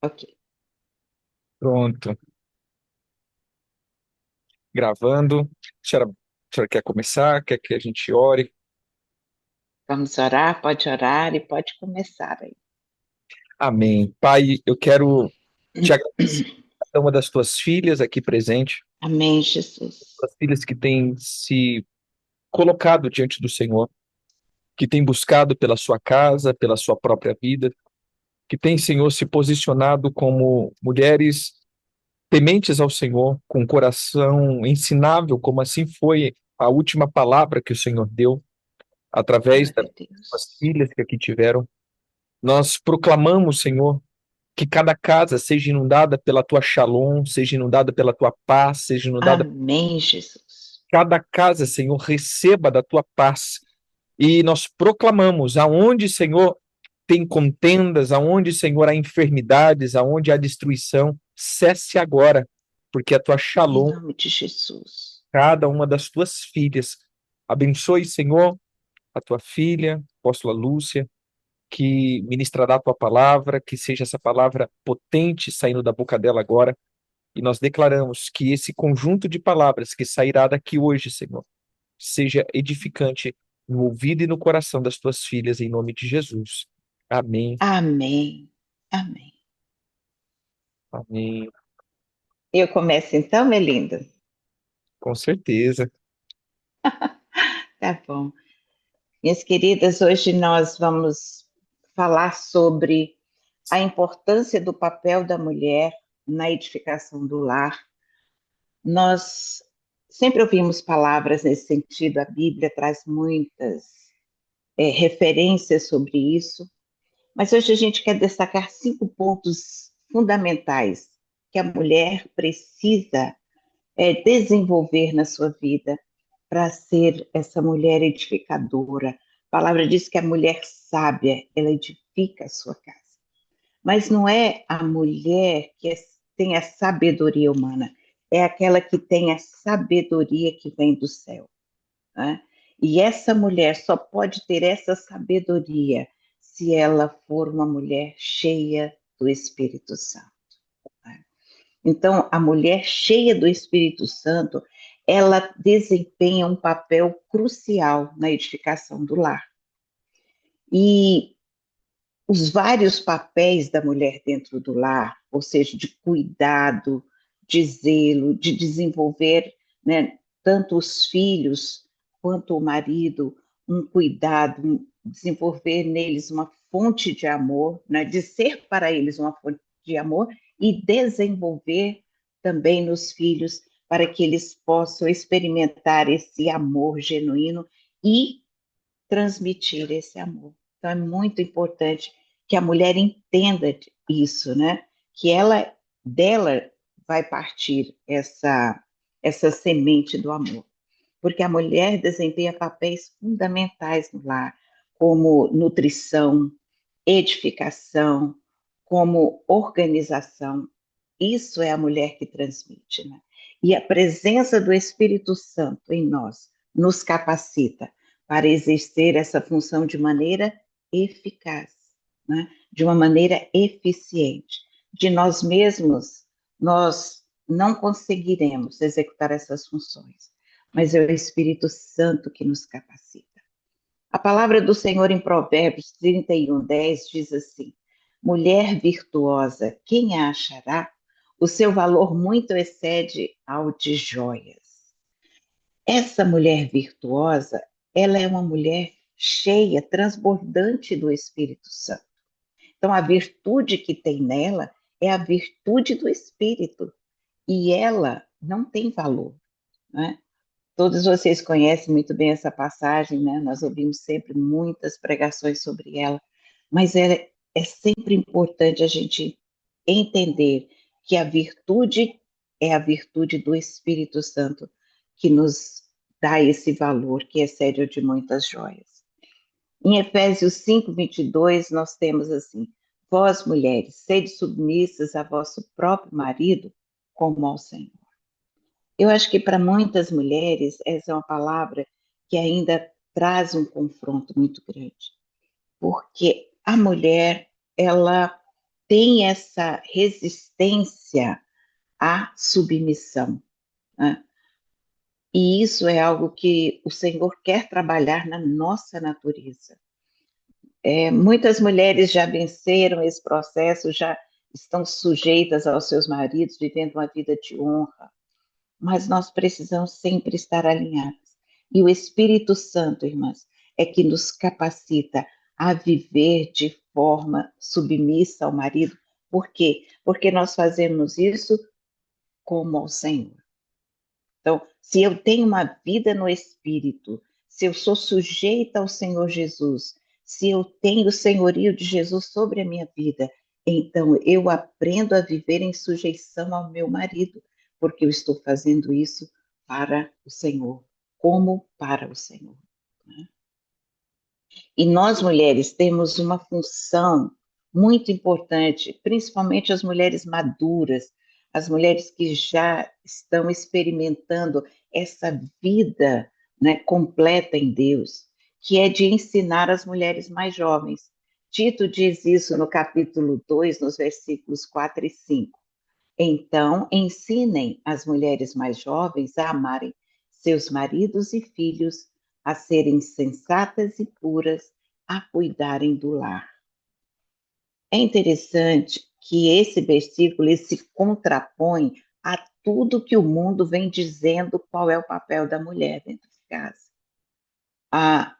Ok, Pronto, gravando. A senhora quer começar? Quer que a gente ore? vamos orar e pode começar aí. Amém. Pai, eu quero te agradecer por cada uma das tuas filhas aqui presente, Amém, Jesus. as filhas que têm se colocado diante do Senhor, que têm buscado pela sua casa, pela sua própria vida, que têm, Senhor, se posicionado como mulheres tementes ao Senhor, com um coração ensinável, como assim foi a última palavra que o Senhor deu através das Glória a tuas Deus. filhas que aqui tiveram. Nós proclamamos, Senhor, que cada casa seja inundada pela tua shalom, seja inundada pela tua paz, seja inundada. Amém, Jesus. Cada casa, Senhor, receba da tua paz. E nós proclamamos aonde, Senhor, tem contendas, aonde, Senhor, há enfermidades, aonde há destruição, cesse agora, porque a tua Em shalom, nome de Jesus. cada uma das tuas filhas. Abençoe, Senhor, a tua filha, apóstola Lúcia, que ministrará a tua palavra, que seja essa palavra potente saindo da boca dela agora. E nós declaramos que esse conjunto de palavras que sairá daqui hoje, Senhor, seja edificante no ouvido e no coração das tuas filhas, em nome de Jesus. Amém. Amém. Amém. Amém. Eu começo então, Melinda? Com certeza. Tá bom. Minhas queridas, hoje nós vamos falar sobre a importância do papel da mulher na edificação do lar. Nós sempre ouvimos palavras nesse sentido, a Bíblia traz muitas referências sobre isso, mas hoje a gente quer destacar 5 pontos fundamentais que a mulher precisa desenvolver na sua vida para ser essa mulher edificadora. A palavra diz que a mulher sábia, ela edifica a sua casa. Mas não é a mulher que tem a sabedoria humana, é aquela que tem a sabedoria que vem do céu. Né? E essa mulher só pode ter essa sabedoria se ela for uma mulher cheia do Espírito Santo. Né? Então, a mulher cheia do Espírito Santo, ela desempenha um papel crucial na edificação do lar. E os vários papéis da mulher dentro do lar, ou seja, de cuidado, de zelo, de desenvolver, né, tanto os filhos quanto o marido, um cuidado, desenvolver neles uma fonte de amor, né, de ser para eles uma fonte de amor e desenvolver também nos filhos para que eles possam experimentar esse amor genuíno e transmitir esse amor. Então é muito importante que a mulher entenda isso, né? Que ela dela vai partir essa semente do amor, porque a mulher desempenha papéis fundamentais no lar, como nutrição, edificação, como organização. Isso é a mulher que transmite, né? E a presença do Espírito Santo em nós nos capacita para exercer essa função de maneira eficaz, né? De uma maneira eficiente. De nós mesmos, nós não conseguiremos executar essas funções, mas é o Espírito Santo que nos capacita. A palavra do Senhor em Provérbios 31:10 diz assim: mulher virtuosa, quem a achará? O seu valor muito excede ao de joias. Essa mulher virtuosa, ela é uma mulher cheia, transbordante do Espírito Santo. Então, a virtude que tem nela é a virtude do Espírito. E ela não tem valor, né? Todos vocês conhecem muito bem essa passagem, né? Nós ouvimos sempre muitas pregações sobre ela, mas é sempre importante a gente entender que a virtude é a virtude do Espírito Santo que nos dá esse valor que excede o de muitas joias. Em Efésios 5:22, nós temos assim: vós, mulheres, sede submissas a vosso próprio marido, como ao Senhor. Eu acho que para muitas mulheres essa é uma palavra que ainda traz um confronto muito grande, porque a mulher, ela tem essa resistência à submissão, né? E isso é algo que o Senhor quer trabalhar na nossa natureza. Muitas mulheres já venceram esse processo, já estão sujeitas aos seus maridos, vivendo uma vida de honra, mas nós precisamos sempre estar alinhadas. E o Espírito Santo, irmãs, é que nos capacita a viver de forma submissa ao marido. Por quê? Porque nós fazemos isso como ao Senhor. Então, se eu tenho uma vida no Espírito, se eu sou sujeita ao Senhor Jesus, se eu tenho o senhorio de Jesus sobre a minha vida, então eu aprendo a viver em sujeição ao meu marido, porque eu estou fazendo isso para o Senhor, como para o Senhor, né? E nós mulheres temos uma função muito importante, principalmente as mulheres maduras, as mulheres que já estão experimentando essa vida, né, completa em Deus, que é de ensinar as mulheres mais jovens. Tito diz isso no capítulo 2, nos versículos 4 e 5. Então, ensinem as mulheres mais jovens a amarem seus maridos e filhos, a serem sensatas e puras, a cuidarem do lar. É interessante que esse versículo ele se contrapõe a tudo que o mundo vem dizendo qual é o papel da mulher dentro de casa. A,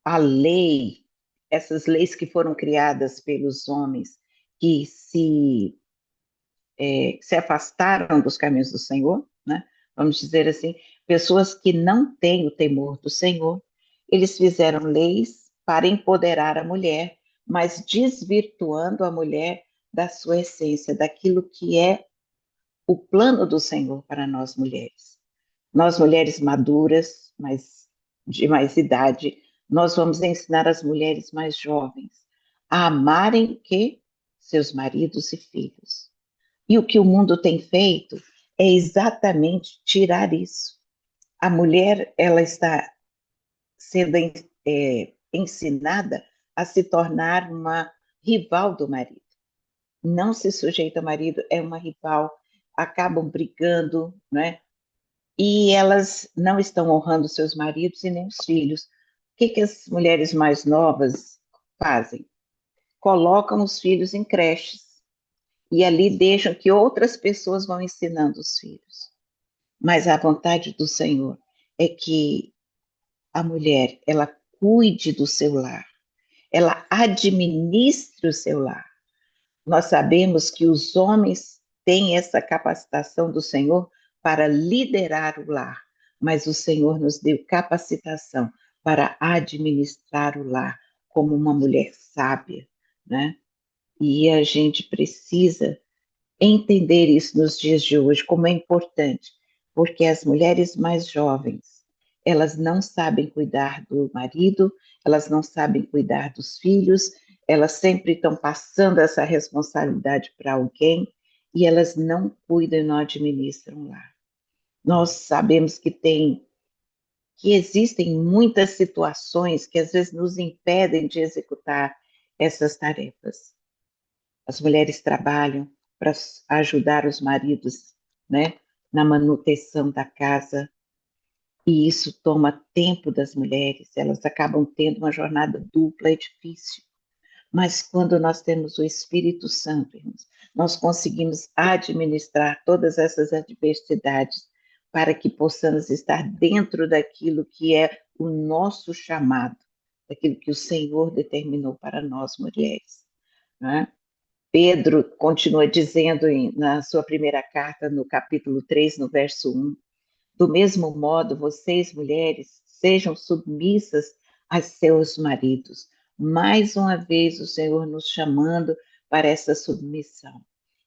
a lei, essas leis que foram criadas pelos homens que se afastaram dos caminhos do Senhor, né? Vamos dizer assim, pessoas que não têm o temor do Senhor, eles fizeram leis para empoderar a mulher, mas desvirtuando a mulher da sua essência, daquilo que é o plano do Senhor para nós mulheres. Nós mulheres maduras, mas de mais idade, nós vamos ensinar as mulheres mais jovens a amarem que seus maridos e filhos. E o que o mundo tem feito é exatamente tirar isso. A mulher, ela está sendo ensinada a se tornar uma rival do marido. Não se sujeita ao marido, é uma rival, acabam brigando, né? E elas não estão honrando seus maridos e nem os filhos. O que as mulheres mais novas fazem? Colocam os filhos em creches e ali deixam que outras pessoas vão ensinando os filhos. Mas a vontade do Senhor é que a mulher, ela cuide do seu lar, ela administre o seu lar. Nós sabemos que os homens têm essa capacitação do Senhor para liderar o lar, mas o Senhor nos deu capacitação para administrar o lar como uma mulher sábia, né? E a gente precisa entender isso nos dias de hoje, como é importante, porque as mulheres mais jovens, elas não sabem cuidar do marido, elas não sabem cuidar dos filhos, elas sempre estão passando essa responsabilidade para alguém e elas não cuidam e não administram lá. Nós sabemos que existem muitas situações que às vezes nos impedem de executar essas tarefas. As mulheres trabalham para ajudar os maridos, né, na manutenção da casa, e isso toma tempo das mulheres, elas acabam tendo uma jornada dupla e difícil. Mas quando nós temos o Espírito Santo, irmãos, nós conseguimos administrar todas essas adversidades para que possamos estar dentro daquilo que é o nosso chamado, daquilo que o Senhor determinou para nós mulheres, né? Pedro continua dizendo na sua primeira carta, no capítulo 3, no verso 1, do mesmo modo, vocês, mulheres, sejam submissas a seus maridos. Mais uma vez, o Senhor nos chamando para essa submissão.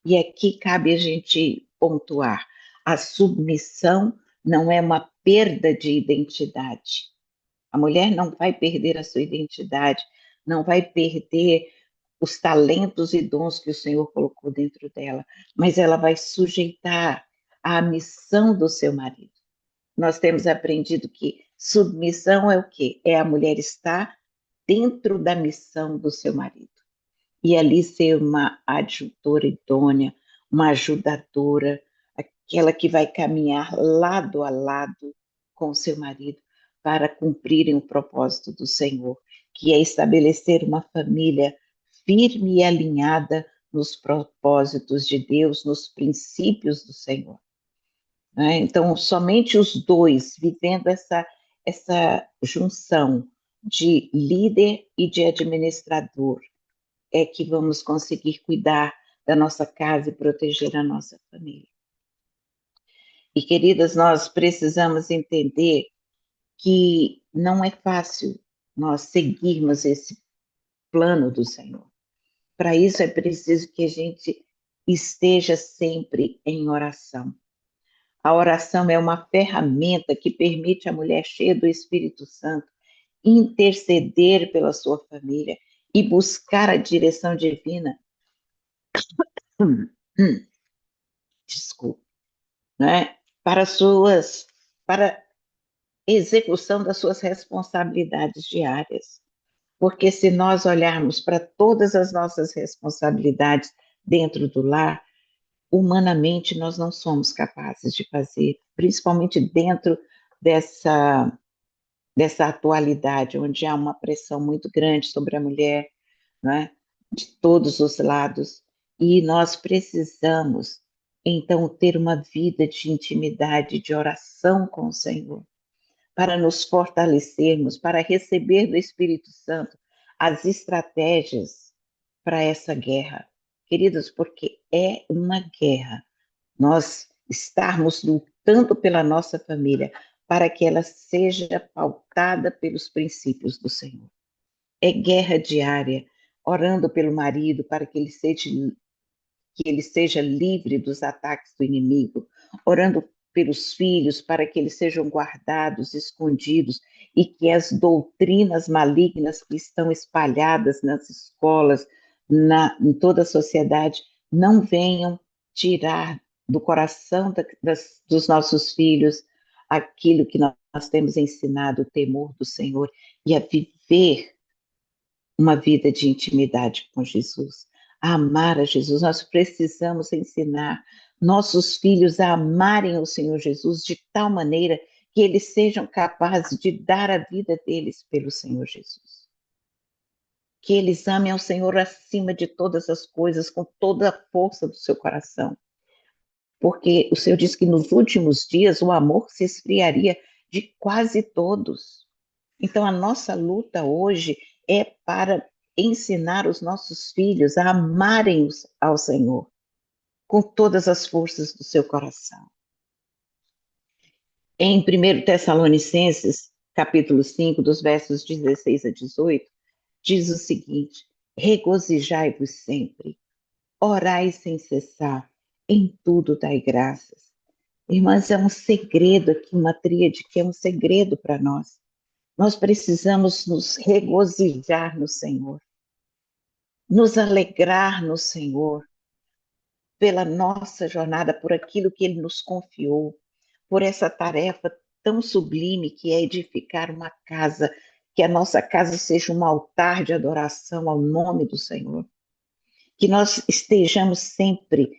E aqui cabe a gente pontuar: a submissão não é uma perda de identidade. A mulher não vai perder a sua identidade, não vai perder os talentos e dons que o Senhor colocou dentro dela, mas ela vai sujeitar à missão do seu marido. Nós temos aprendido que submissão é o quê? É a mulher estar dentro da missão do seu marido. e ali ser uma adjutora idônea, uma ajudadora, aquela que vai caminhar lado a lado com o seu marido para cumprirem o propósito do Senhor, que é estabelecer uma família firme e alinhada nos propósitos de Deus, nos princípios do Senhor. Né? Então, somente os dois vivendo essa junção de líder e de administrador é que vamos conseguir cuidar da nossa casa e proteger a nossa família. E, queridas, nós precisamos entender que não é fácil nós seguirmos esse plano do Senhor. Para isso é preciso que a gente esteja sempre em oração. A oração é uma ferramenta que permite à mulher cheia do Espírito Santo interceder pela sua família e buscar a direção divina. Desculpa, né? Para execução das suas responsabilidades diárias. Porque se nós olharmos para todas as nossas responsabilidades dentro do lar, humanamente nós não somos capazes de fazer, principalmente dentro dessa, dessa atualidade, onde há uma pressão muito grande sobre a mulher, né, de todos os lados, e nós precisamos, então, ter uma vida de intimidade, de oração com o Senhor, para nos fortalecermos, para receber do Espírito Santo as estratégias para essa guerra. Queridos, porque é uma guerra. Nós estarmos lutando pela nossa família para que ela seja pautada pelos princípios do Senhor. É guerra diária, orando pelo marido para que ele seja livre dos ataques do inimigo, orando pelos filhos para que eles sejam guardados, escondidos e que as doutrinas malignas que estão espalhadas nas escolas, em toda a sociedade, não venham tirar do coração dos nossos filhos aquilo que nós temos ensinado, o temor do Senhor e a viver uma vida de intimidade com Jesus, a amar a Jesus. Nós precisamos ensinar nossos filhos a amarem o Senhor Jesus de tal maneira que eles sejam capazes de dar a vida deles pelo Senhor Jesus. Que eles amem ao Senhor acima de todas as coisas, com toda a força do seu coração. Porque o Senhor diz que nos últimos dias o amor se esfriaria de quase todos. Então, a nossa luta hoje é para ensinar os nossos filhos a amarem ao Senhor com todas as forças do seu coração. Em 1 Tessalonicenses, capítulo 5, dos versos 16 a 18, diz o seguinte: regozijai-vos sempre, orai sem cessar, em tudo dai graças. Irmãs, é um segredo aqui, uma tríade que é um segredo para nós. Nós precisamos nos regozijar no Senhor, nos alegrar no Senhor, pela nossa jornada, por aquilo que Ele nos confiou, por essa tarefa tão sublime que é edificar uma casa, que a nossa casa seja um altar de adoração ao nome do Senhor. Que nós estejamos sempre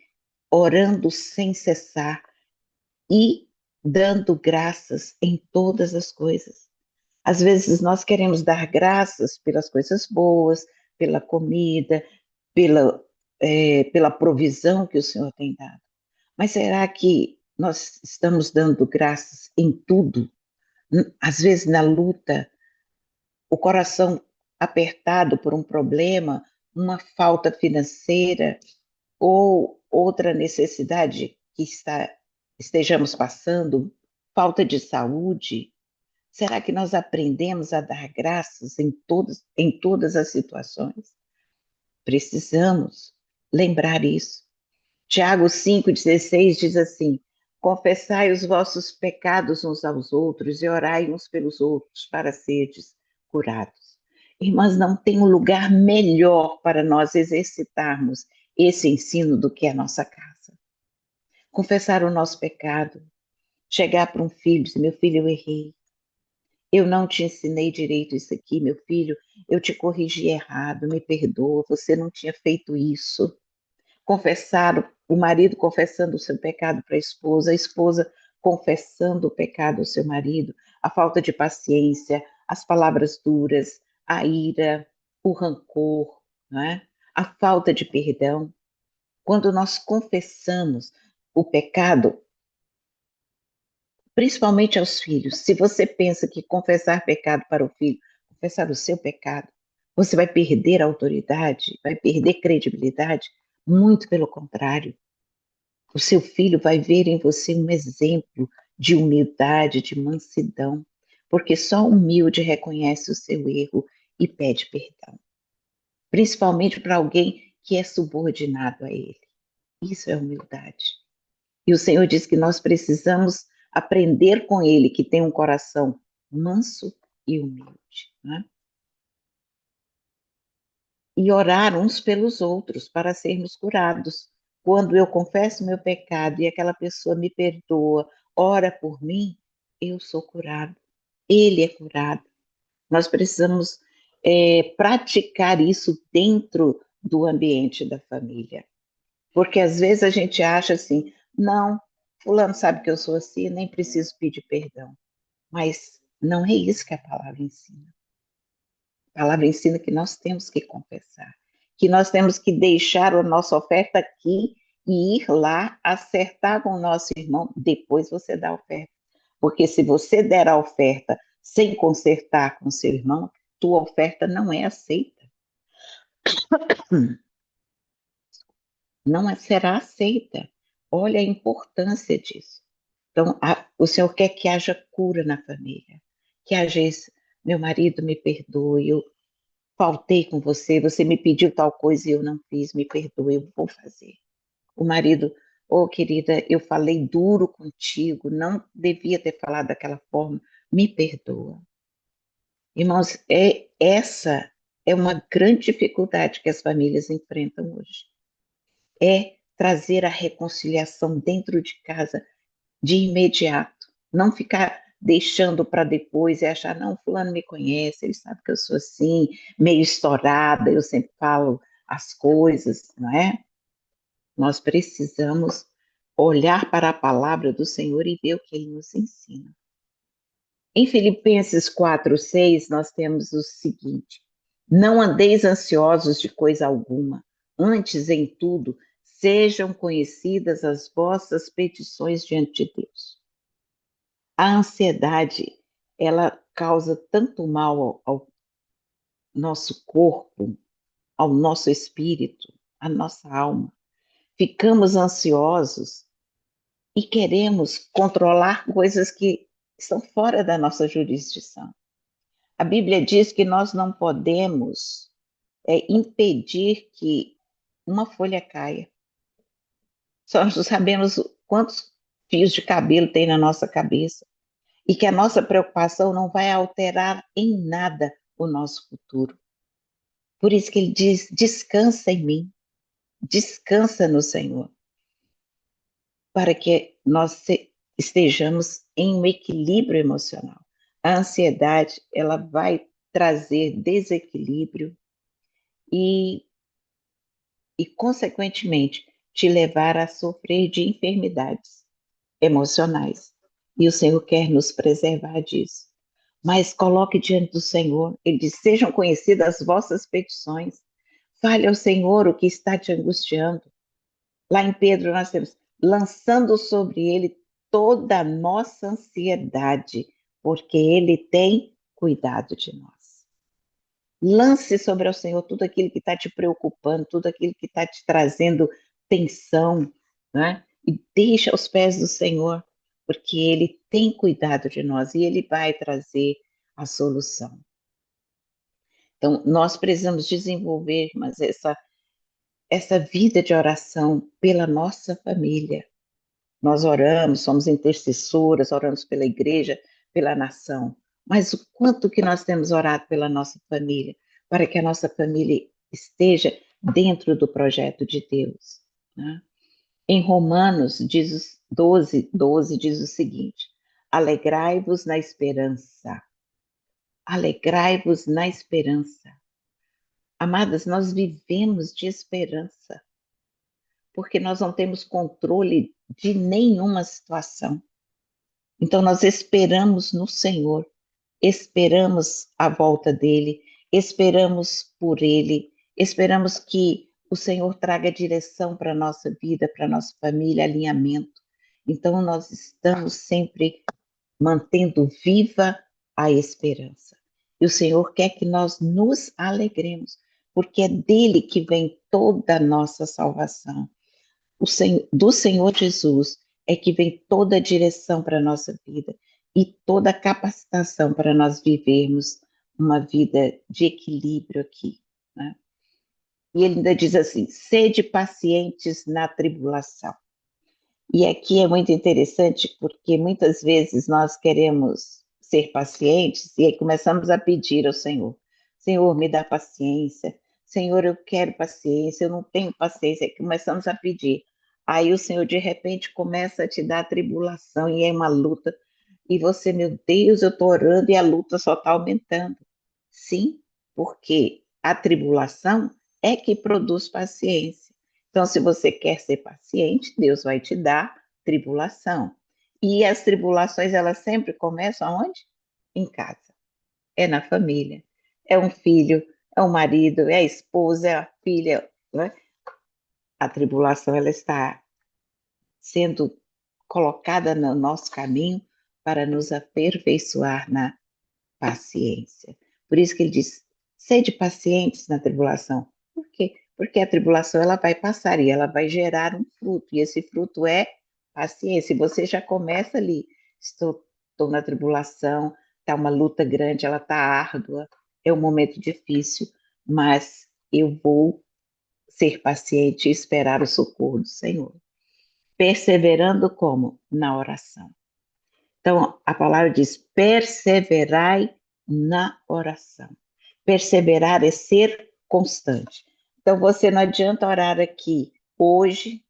orando sem cessar e dando graças em todas as coisas. Às vezes nós queremos dar graças pelas coisas boas, pela comida, pela provisão que o Senhor tem dado. Mas será que nós estamos dando graças em tudo? Às vezes na luta, o coração apertado por um problema, uma falta financeira ou outra necessidade que estejamos passando, falta de saúde. Será que nós aprendemos a dar graças em todas as situações? Precisamos lembrar isso. Tiago 5,16 diz assim: confessai os vossos pecados uns aos outros e orai uns pelos outros para serdes curados. Irmãs, não tem um lugar melhor para nós exercitarmos esse ensino do que a nossa casa. Confessar o nosso pecado, chegar para um filho e dizer: meu filho, eu errei. Eu não te ensinei direito isso aqui, meu filho, eu te corrigi errado, me perdoa, você não tinha feito isso. Confessar, o marido confessando o seu pecado para a esposa confessando o pecado ao seu marido, a falta de paciência, as palavras duras, a ira, o rancor, não é? A falta de perdão. Quando nós confessamos o pecado, principalmente aos filhos, se você pensa que confessar pecado para o filho, confessar o seu pecado, você vai perder a autoridade, vai perder credibilidade, muito pelo contrário. O seu filho vai ver em você um exemplo de humildade, de mansidão, porque só o humilde reconhece o seu erro e pede perdão, principalmente para alguém que é subordinado a ele. Isso é humildade. E o Senhor diz que nós precisamos aprender com ele, que tem um coração manso e humilde, né? E orar uns pelos outros para sermos curados. Quando eu confesso meu pecado e aquela pessoa me perdoa, ora por mim, eu sou curado. Ele é curado. Nós precisamos praticar isso dentro do ambiente da família. Porque às vezes a gente acha assim, não, fulano sabe que eu sou assim, nem preciso pedir perdão. Mas não é isso que a palavra ensina. A palavra ensina que nós temos que confessar, que nós temos que deixar a nossa oferta aqui e ir lá acertar com o nosso irmão, depois você dá a oferta. Porque se você der a oferta sem consertar com seu irmão, tua oferta não é aceita. Não será aceita. Olha a importância disso. Então, o Senhor quer que haja cura na família, que haja isso. Meu marido me perdoe, eu faltei com você, você me pediu tal coisa e eu não fiz, me perdoe, eu vou fazer. O marido, oh querida, eu falei duro contigo, não devia ter falado daquela forma, me perdoa. Irmãos, essa é uma grande dificuldade que as famílias enfrentam hoje. É trazer a reconciliação dentro de casa de imediato. Não ficar deixando para depois e achar, não, fulano me conhece, ele sabe que eu sou assim, meio estourada, eu sempre falo as coisas, não é? Nós precisamos olhar para a palavra do Senhor e ver o que ele nos ensina. Em Filipenses 4:6, nós temos o seguinte: não andeis ansiosos de coisa alguma, antes em tudo sejam conhecidas as vossas petições diante de Deus. A ansiedade, ela causa tanto mal ao nosso corpo, ao nosso espírito, à nossa alma. Ficamos ansiosos e queremos controlar coisas que estão fora da nossa jurisdição. A Bíblia diz que nós não podemos impedir que uma folha caia. Só nós sabemos quantos fios de cabelo tem na nossa cabeça e que a nossa preocupação não vai alterar em nada o nosso futuro. Por isso que ele diz: descansa em mim, descansa no Senhor, para que nós estejamos em um equilíbrio emocional. A ansiedade, ela vai trazer desequilíbrio e consequentemente, te levar a sofrer de enfermidades emocionais. E o Senhor quer nos preservar disso. Mas coloque diante do Senhor, ele diz: sejam conhecidas as vossas petições. Fale ao Senhor o que está te angustiando. Lá em Pedro nós temos: lançando sobre ele toda a nossa ansiedade, porque ele tem cuidado de nós. Lance sobre o Senhor tudo aquilo que está te preocupando, tudo aquilo que está te trazendo tensão, né? E deixa aos pés do Senhor, porque Ele tem cuidado de nós e Ele vai trazer a solução. Então, nós precisamos desenvolver, mas essa vida de oração pela nossa família. Nós oramos, somos intercessoras, oramos pela igreja, pela nação. Mas o quanto que nós temos orado pela nossa família, para que a nossa família esteja dentro do projeto de Deus. Né? Em Romanos 12, 12 diz o seguinte: alegrai-vos na esperança, Alegrai-vos na esperança. Amadas, nós vivemos de esperança, porque nós não temos controle de nenhuma situação. Então, nós esperamos no Senhor, esperamos a volta dele, esperamos por ele, esperamos que o Senhor traga direção para a nossa vida, para a nossa família, alinhamento. Então, nós estamos sempre mantendo viva a esperança. E o Senhor quer que nós nos alegremos, porque é dele que vem toda a nossa salvação. Do Senhor Jesus é que vem toda a direção para a nossa vida e toda a capacitação para nós vivermos uma vida de equilíbrio aqui, né? E ele ainda diz assim: sede pacientes na tribulação. E aqui é muito interessante porque muitas vezes nós queremos ser pacientes e aí começamos a pedir ao Senhor: Senhor, me dá paciência. Senhor, eu quero paciência, eu não tenho paciência. E começamos a pedir. Aí o Senhor de repente começa a te dar tribulação e é uma luta. E você, meu Deus, eu estou orando e a luta só está aumentando. Sim, porque a tribulação é que produz paciência. Então, se você quer ser paciente, Deus vai te dar tribulação. E as tribulações, elas sempre começam aonde? Em casa. É na família. É um filho, é um marido, é a esposa, é a filha. Né? A tribulação, ela está sendo colocada no nosso caminho para nos aperfeiçoar na paciência. Por isso que ele diz: sede pacientes na tribulação. Por quê? Porque a tribulação ela vai passar e ela vai gerar um fruto, e esse fruto é paciência. E você já começa ali: estou na tribulação, está uma luta grande, ela está árdua, é um momento difícil, mas eu vou ser paciente e esperar o socorro do Senhor. Perseverando como? Na oração. Então, a palavra diz: perseverai na oração. Perseverar é ser constante. Então, você não adianta orar aqui hoje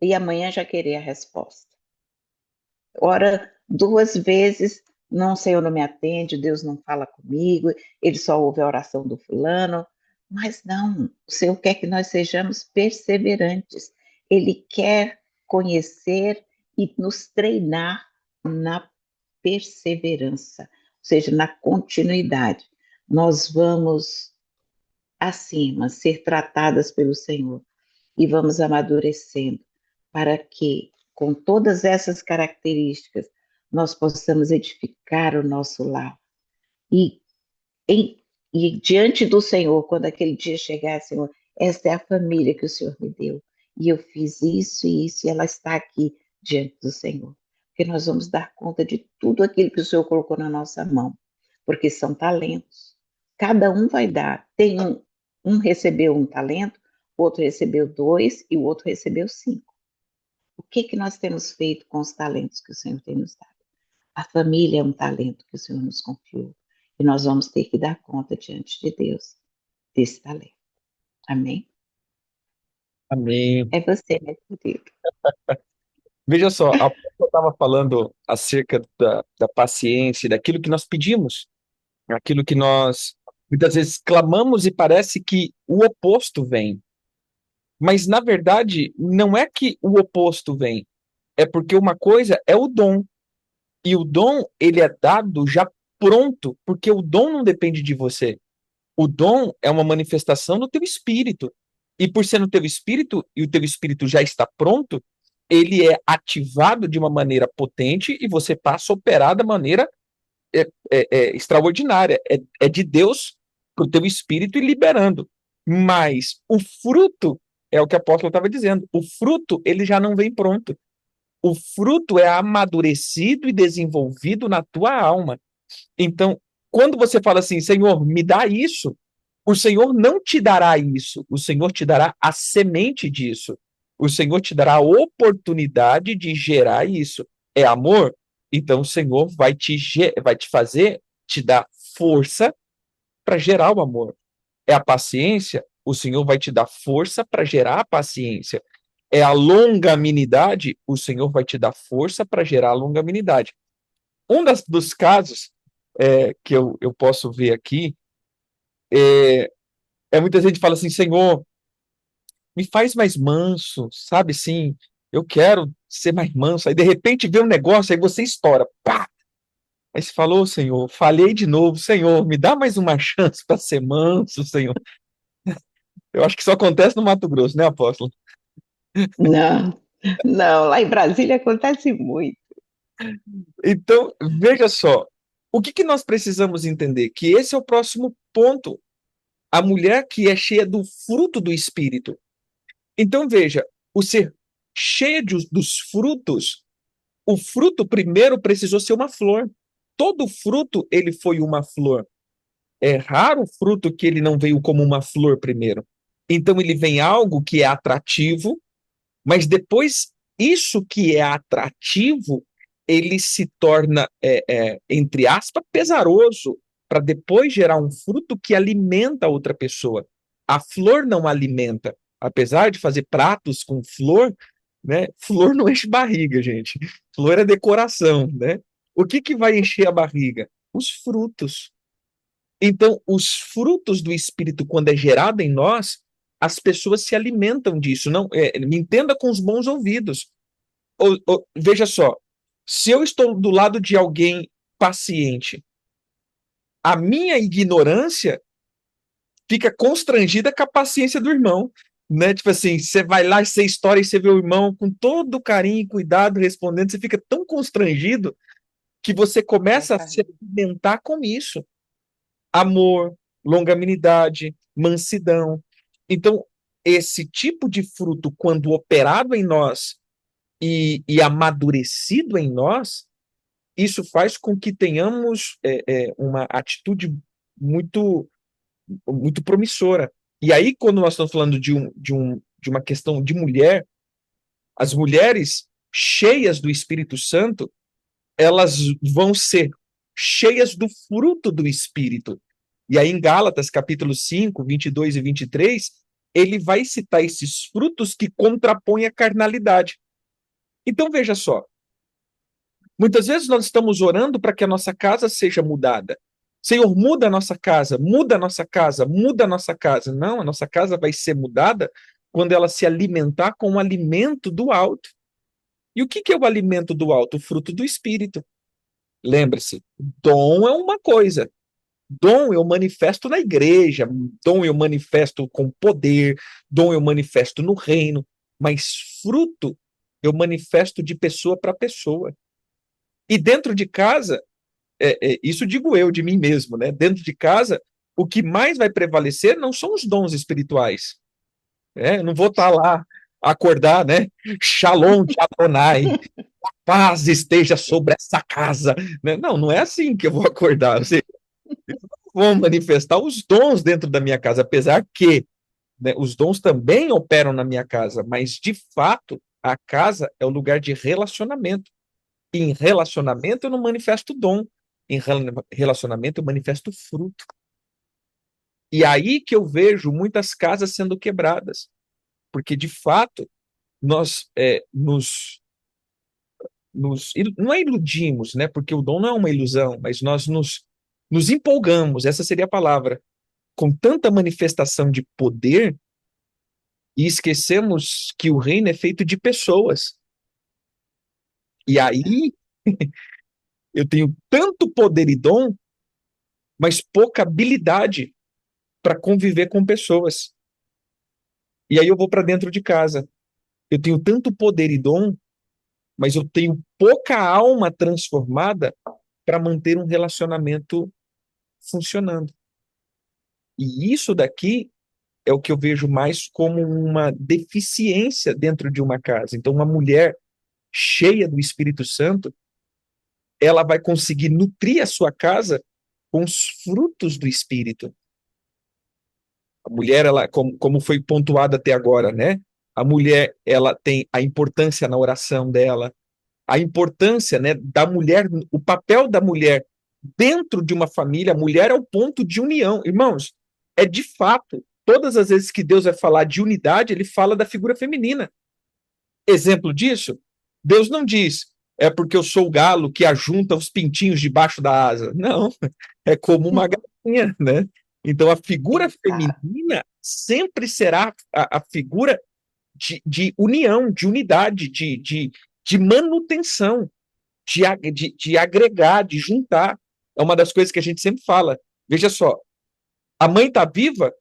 e amanhã já querer a resposta. Ora 2 vezes, não, Senhor, não me atende, Deus não fala comigo, ele só ouve a oração do fulano. Mas não, o Senhor quer que nós sejamos perseverantes. Ele quer conhecer e nos treinar na perseverança, ou seja, na continuidade. Nós vamos, acima, ser tratadas pelo Senhor e vamos amadurecendo para que, com todas essas características, nós possamos edificar o nosso lar. E, e diante do Senhor, quando aquele dia chegar, Senhor, esta é a família que o Senhor me deu, e eu fiz isso e isso, e ela está aqui diante do Senhor. Porque nós vamos dar conta de tudo aquilo que o Senhor colocou na nossa mão, porque são talentos. Cada um vai dar. Tem um recebeu um talento, o outro recebeu 2 e o outro recebeu 5. O que nós temos feito com os talentos que o Senhor tem nos dado? A família é um talento que o Senhor nos confiou. E nós vamos ter que dar conta diante de Deus desse talento. Amém? Amém. É você, meu querido. Veja só, a eu estava falando acerca da paciência, daquilo que nós pedimos, aquilo que nós muitas vezes clamamos e parece que o oposto vem. Mas, na verdade, não é que o oposto vem, é porque uma coisa é o dom, e o dom, ele é dado já pronto, porque o dom não depende de você. O dom é uma manifestação do teu espírito. E por ser no teu espírito, e o teu espírito já está pronto, ele é ativado de uma maneira potente e você passa a operar da maneira extraordinária. É de Deus para o teu espírito e liberando. Mas o fruto, é o que o apóstolo estava dizendo, o fruto ele já não vem pronto. O fruto é amadurecido e desenvolvido na tua alma. Então, quando você fala assim, Senhor, me dá isso, o Senhor não te dará isso, o Senhor te dará a semente disso. O Senhor te dará a oportunidade de gerar isso. É amor? Então o Senhor vai te fazer, te dar força para gerar o amor. É a paciência? O Senhor vai te dar força para gerar a paciência. É a longanimidade? O Senhor vai te dar força para gerar a longanimidade. Dos casos que eu posso ver aqui é muita gente fala assim, Senhor, me faz mais manso, sabe assim, eu quero ser mais manso. Aí de repente vê um negócio, aí você estoura, pá! Aí você falou, Senhor, falhei de novo, Senhor, me dá mais uma chance para ser manso, Senhor. Eu acho que isso acontece no Mato Grosso, né, apóstolo? Não, não, lá em Brasília acontece muito. Então, veja só, o que que nós precisamos entender? Que esse é o próximo ponto. A mulher que é cheia do fruto do Espírito. Então, veja, o ser cheia dos frutos, o fruto primeiro precisou ser uma flor. Todo fruto, ele foi uma flor. É raro o fruto que ele não veio como uma flor primeiro. Então, ele vem algo que é atrativo, mas depois, isso que é atrativo, ele se torna, entre aspas, pesaroso, para depois gerar um fruto que alimenta a outra pessoa. A flor não alimenta. Apesar de fazer pratos com flor, né? Flor não enche barriga, gente. Flor é decoração, né? O que que vai encher a barriga? Os frutos. Então, os frutos do Espírito, quando é gerado em nós, as pessoas se alimentam disso. Não, me entenda com os bons ouvidos. Veja só, se eu estou do lado de alguém paciente, a minha ignorância fica constrangida com a paciência do irmão. Né? Tipo assim, você vai lá, você estoura e você vê o irmão com todo carinho e cuidado respondendo, você fica tão constrangido que você começa a se alimentar com isso. Amor, longanimidade, mansidão. Então, esse tipo de fruto, quando operado em nós e amadurecido em nós, isso faz com que tenhamos uma atitude muito, muito promissora. E aí, quando nós estamos falando de uma questão de mulher, as mulheres cheias do Espírito Santo, elas vão ser cheias do fruto do Espírito. E aí, em Gálatas, capítulo 5, 22 e 23, ele vai citar esses frutos que contrapõem a carnalidade. Então, veja só, muitas vezes nós estamos orando para que a nossa casa seja mudada. Senhor, muda a nossa casa, muda a nossa casa, muda a nossa casa. Não, a nossa casa vai ser mudada quando ela se alimentar com o alimento do alto. E o que que é o alimento do alto? O fruto do Espírito. Lembre-se, dom é uma coisa. Dom eu manifesto na igreja, dom eu manifesto com poder, dom eu manifesto no reino, mas fruto eu manifesto de pessoa para pessoa. E dentro de casa, isso digo eu de mim mesmo, né? Dentro de casa, o que mais vai prevalecer não são os dons espirituais. Eu não vou estar lá, acordar, né? Shalom de Adonai, paz esteja sobre essa casa. Né? Não, não é assim que eu vou acordar. Vou manifestar os dons dentro da minha casa, apesar que, né, os dons também operam na minha casa, mas de fato a casa é o lugar de relacionamento. E em relacionamento eu não manifesto dom, em relacionamento eu manifesto fruto. E aí que eu vejo muitas casas sendo quebradas, porque de fato nós não é iludimos, né? Porque o dom não é uma ilusão, mas nós nos empolgamos, essa seria a palavra, com tanta manifestação de poder e esquecemos que o reino é feito de pessoas. E aí eu tenho tanto poder e dom, mas pouca habilidade para conviver com pessoas. E aí eu vou para dentro de casa. Eu tenho tanto poder e dom, mas eu tenho pouca alma transformada para manter um relacionamento funcionando. E isso daqui é o que eu vejo mais como uma deficiência dentro de uma casa. Então, uma mulher cheia do Espírito Santo, ela vai conseguir nutrir a sua casa com os frutos do Espírito. A mulher, ela, como foi pontuado até agora, né? A mulher, ela tem a importância na oração dela, a importância, né, da mulher, o papel da mulher dentro de uma família. A mulher é o ponto de união. Irmãos, é de fato, todas as vezes que Deus vai falar de unidade, ele fala da figura feminina. Exemplo disso, Deus não diz, é porque eu sou o galo que ajunta os pintinhos debaixo da asa. Não, é como uma galinha, né? Então, a figura Exato. feminina sempre será a figura de união, de unidade, de manutenção, de agregar, de juntar. É uma das coisas que a gente sempre fala. Veja só, a mãe está viva,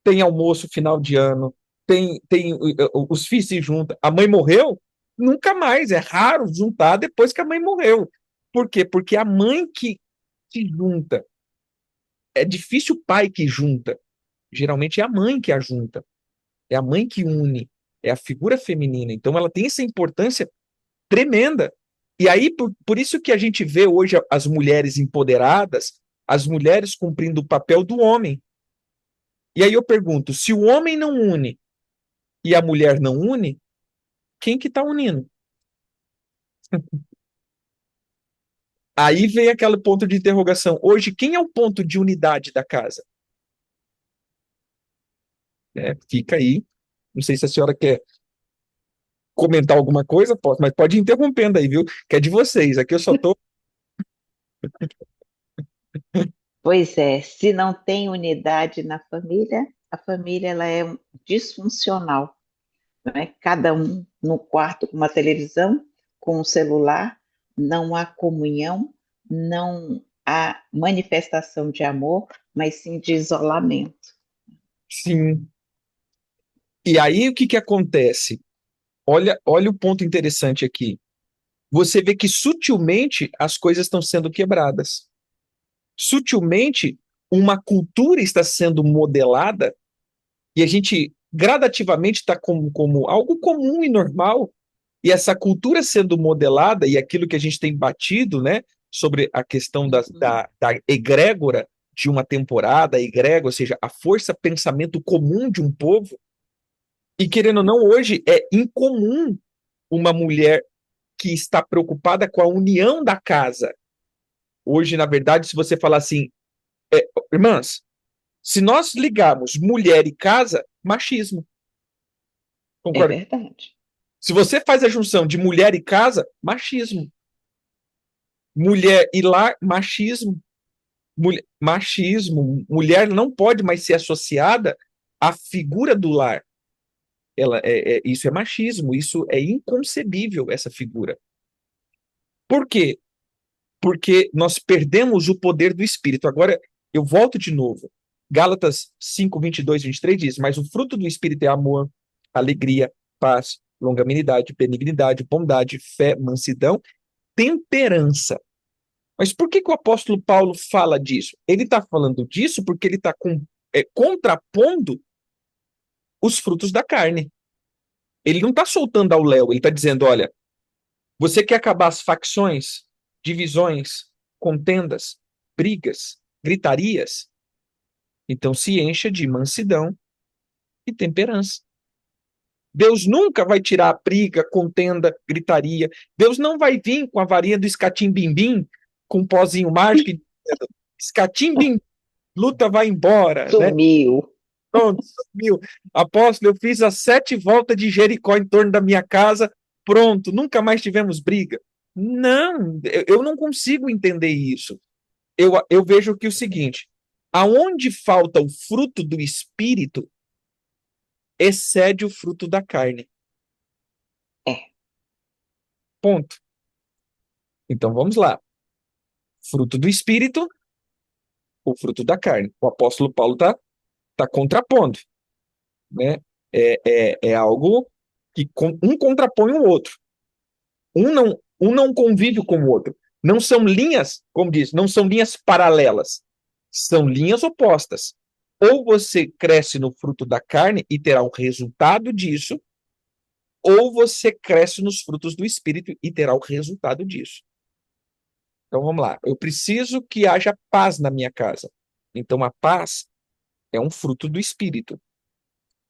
tem almoço final de ano, tem os filhos se juntam. A mãe morreu, nunca mais. É raro juntar depois que a mãe morreu. Por quê? Porque a mãe que junta. É difícil o pai que junta. Geralmente é a mãe que a junta. É a mãe que une. É a figura feminina. Então ela tem essa importância tremenda. E aí, por isso que a gente vê hoje as mulheres empoderadas, as mulheres cumprindo o papel do homem. E aí eu pergunto, se o homem não une e a mulher não une, quem que está unindo? Aí vem aquele ponto de interrogação. Hoje, quem é o ponto de unidade da casa? Fica aí. Não sei se a senhora quer comentar alguma coisa, mas pode ir interrompendo aí, viu? Que é de vocês. Aqui eu só estou. Pois é, se não tem unidade na família, a família ela é disfuncional, né? Cada um no quarto com uma televisão, com um celular, não há comunhão, não há manifestação de amor, mas sim de isolamento. Sim. E aí o que que acontece? Olha o ponto interessante aqui. Você vê que sutilmente as coisas estão sendo quebradas. Sutilmente uma cultura está sendo modelada e a gente gradativamente está como algo comum e normal. E essa cultura sendo modelada e aquilo que a gente tem batido, né, sobre a questão da egrégora de uma temporada, a egrégora, ou seja, a força pensamento comum de um povo. E querendo ou não, hoje é incomum uma mulher que está preocupada com a união da casa. Hoje, na verdade, se você falar assim, irmãs, se nós ligarmos mulher e casa, machismo. É Concorda? verdade. Se você faz a junção de mulher e casa, machismo. Mulher e lar, machismo. Machismo. Mulher não pode mais ser associada à figura do lar. Isso é machismo, isso é inconcebível, essa figura. Por quê? Porque nós perdemos o poder do Espírito. Agora, eu volto de novo. Gálatas 5, 22, 23 diz, mas o fruto do Espírito é amor, alegria, paz, longanimidade, benignidade, bondade, fé, mansidão, temperança. Mas por que o apóstolo Paulo fala disso? Ele está falando disso porque ele está contrapondo os frutos da carne. Ele não está soltando ao léu, ele está dizendo, olha, você quer acabar as facções, divisões, contendas, brigas, gritarias? Então se encha de mansidão e temperança. Deus nunca vai tirar a briga, contenda, gritaria. Deus não vai vir com a varinha do escatim-bim-bim, com um pozinho mágico e escatim-bim, luta vai embora, né? Sumiu. Pronto, sumiu. Apóstolo, eu fiz as 7 voltas de Jericó em torno da minha casa, pronto, nunca mais tivemos briga. Não, eu não consigo entender isso. Eu vejo que o seguinte, aonde falta o fruto do Espírito, excede o fruto da carne. É, Ponto. Então vamos lá. Fruto do Espírito, o fruto da carne. O apóstolo Paulo tá contrapondo, né? É algo que um contrapõe o outro. Um não convive com o outro. Não são linhas, como diz, não são linhas paralelas. São linhas opostas. Ou você cresce no fruto da carne e terá o resultado disso, ou você cresce nos frutos do Espírito e terá o resultado disso. Então vamos lá. Eu preciso que haja paz na minha casa. Então a paz é um fruto do Espírito.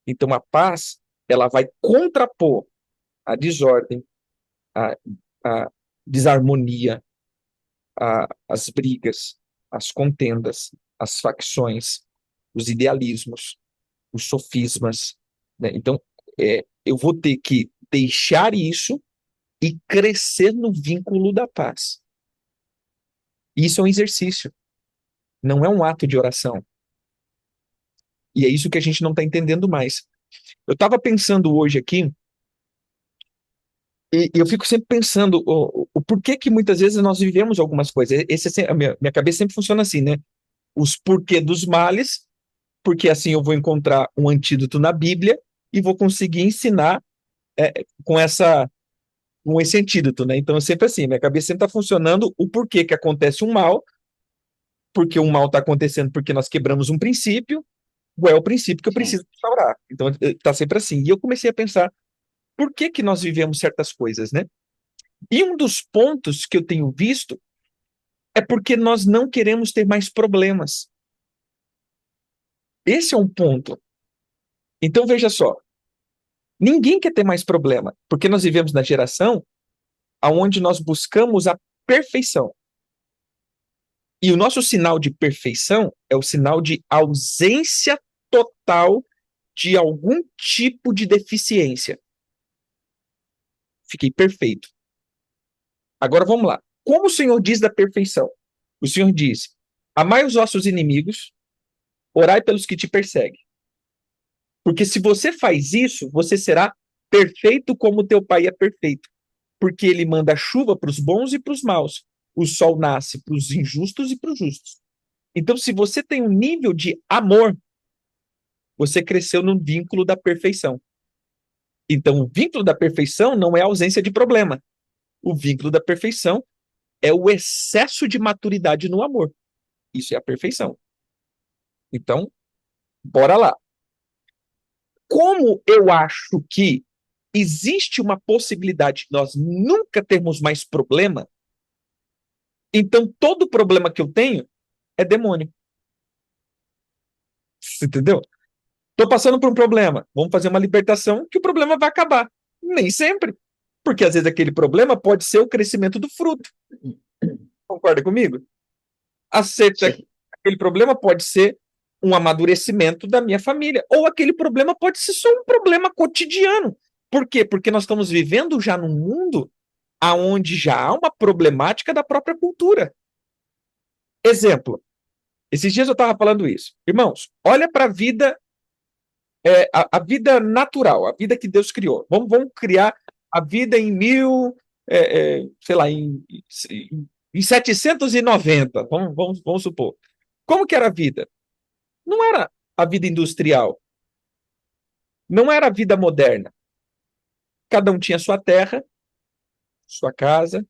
Então a paz, ela vai contrapor a desordem, a, a desarmonia, as brigas, as contendas, as facções, os idealismos, os sofismas, né? Então, eu vou ter que deixar isso e crescer no vínculo da paz. Isso é um exercício, não é um ato de oração. E é isso que a gente não está entendendo mais. Eu estava pensando hoje aqui, e eu fico sempre pensando o porquê que muitas vezes nós vivemos algumas coisas. A minha cabeça sempre funciona assim, né? Os porquê dos males, porque assim eu vou encontrar um antídoto na Bíblia e vou conseguir ensinar com com esse antídoto, né? Então, é sempre assim, minha cabeça sempre está funcionando o porquê que acontece um mal, porque o mal está acontecendo porque nós quebramos um princípio, qual é o princípio que eu Sim. preciso restaurar. Então, está sempre assim. E eu comecei a pensar, por que que nós vivemos certas coisas, né? E um dos pontos que eu tenho visto é porque nós não queremos ter mais problemas. Esse é um ponto. Então, veja só, ninguém quer ter mais problema, porque nós vivemos na geração onde nós buscamos a perfeição. E o nosso sinal de perfeição é o sinal de ausência total de algum tipo de deficiência. Fiquei perfeito. Agora vamos lá. Como o Senhor diz da perfeição? O Senhor diz: amai os vossos inimigos, orai pelos que te perseguem. Porque se você faz isso, você será perfeito como teu pai é perfeito. Porque ele manda chuva para os bons e para os maus. O sol nasce para os injustos e para os justos. Então, se você tem um nível de amor, você cresceu no vínculo da perfeição. Então, o vínculo da perfeição não é a ausência de problema. O vínculo da perfeição é o excesso de maturidade no amor. Isso é a perfeição. Então, bora lá. Como eu acho que existe uma possibilidade de nós nunca termos mais problema, então todo problema que eu tenho é demônio. Você entendeu? Estou passando por um problema. Vamos fazer uma libertação que o problema vai acabar. Nem sempre. Porque às vezes aquele problema pode ser o crescimento do fruto. Concorda comigo? Aceita Sim. aquele problema pode ser um amadurecimento da minha família. Ou aquele problema pode ser só um problema cotidiano. Por quê? Porque nós estamos vivendo já num mundo aonde já há uma problemática da própria cultura. Exemplo, esses dias eu estava falando isso. Irmãos, olha para a vida, a vida natural, a vida que Deus criou. Vamos criar a vida em sei lá, em 790, vamos supor. Como que era a vida? Não era a vida industrial, não era a vida moderna. Cada um tinha sua terra, sua casa,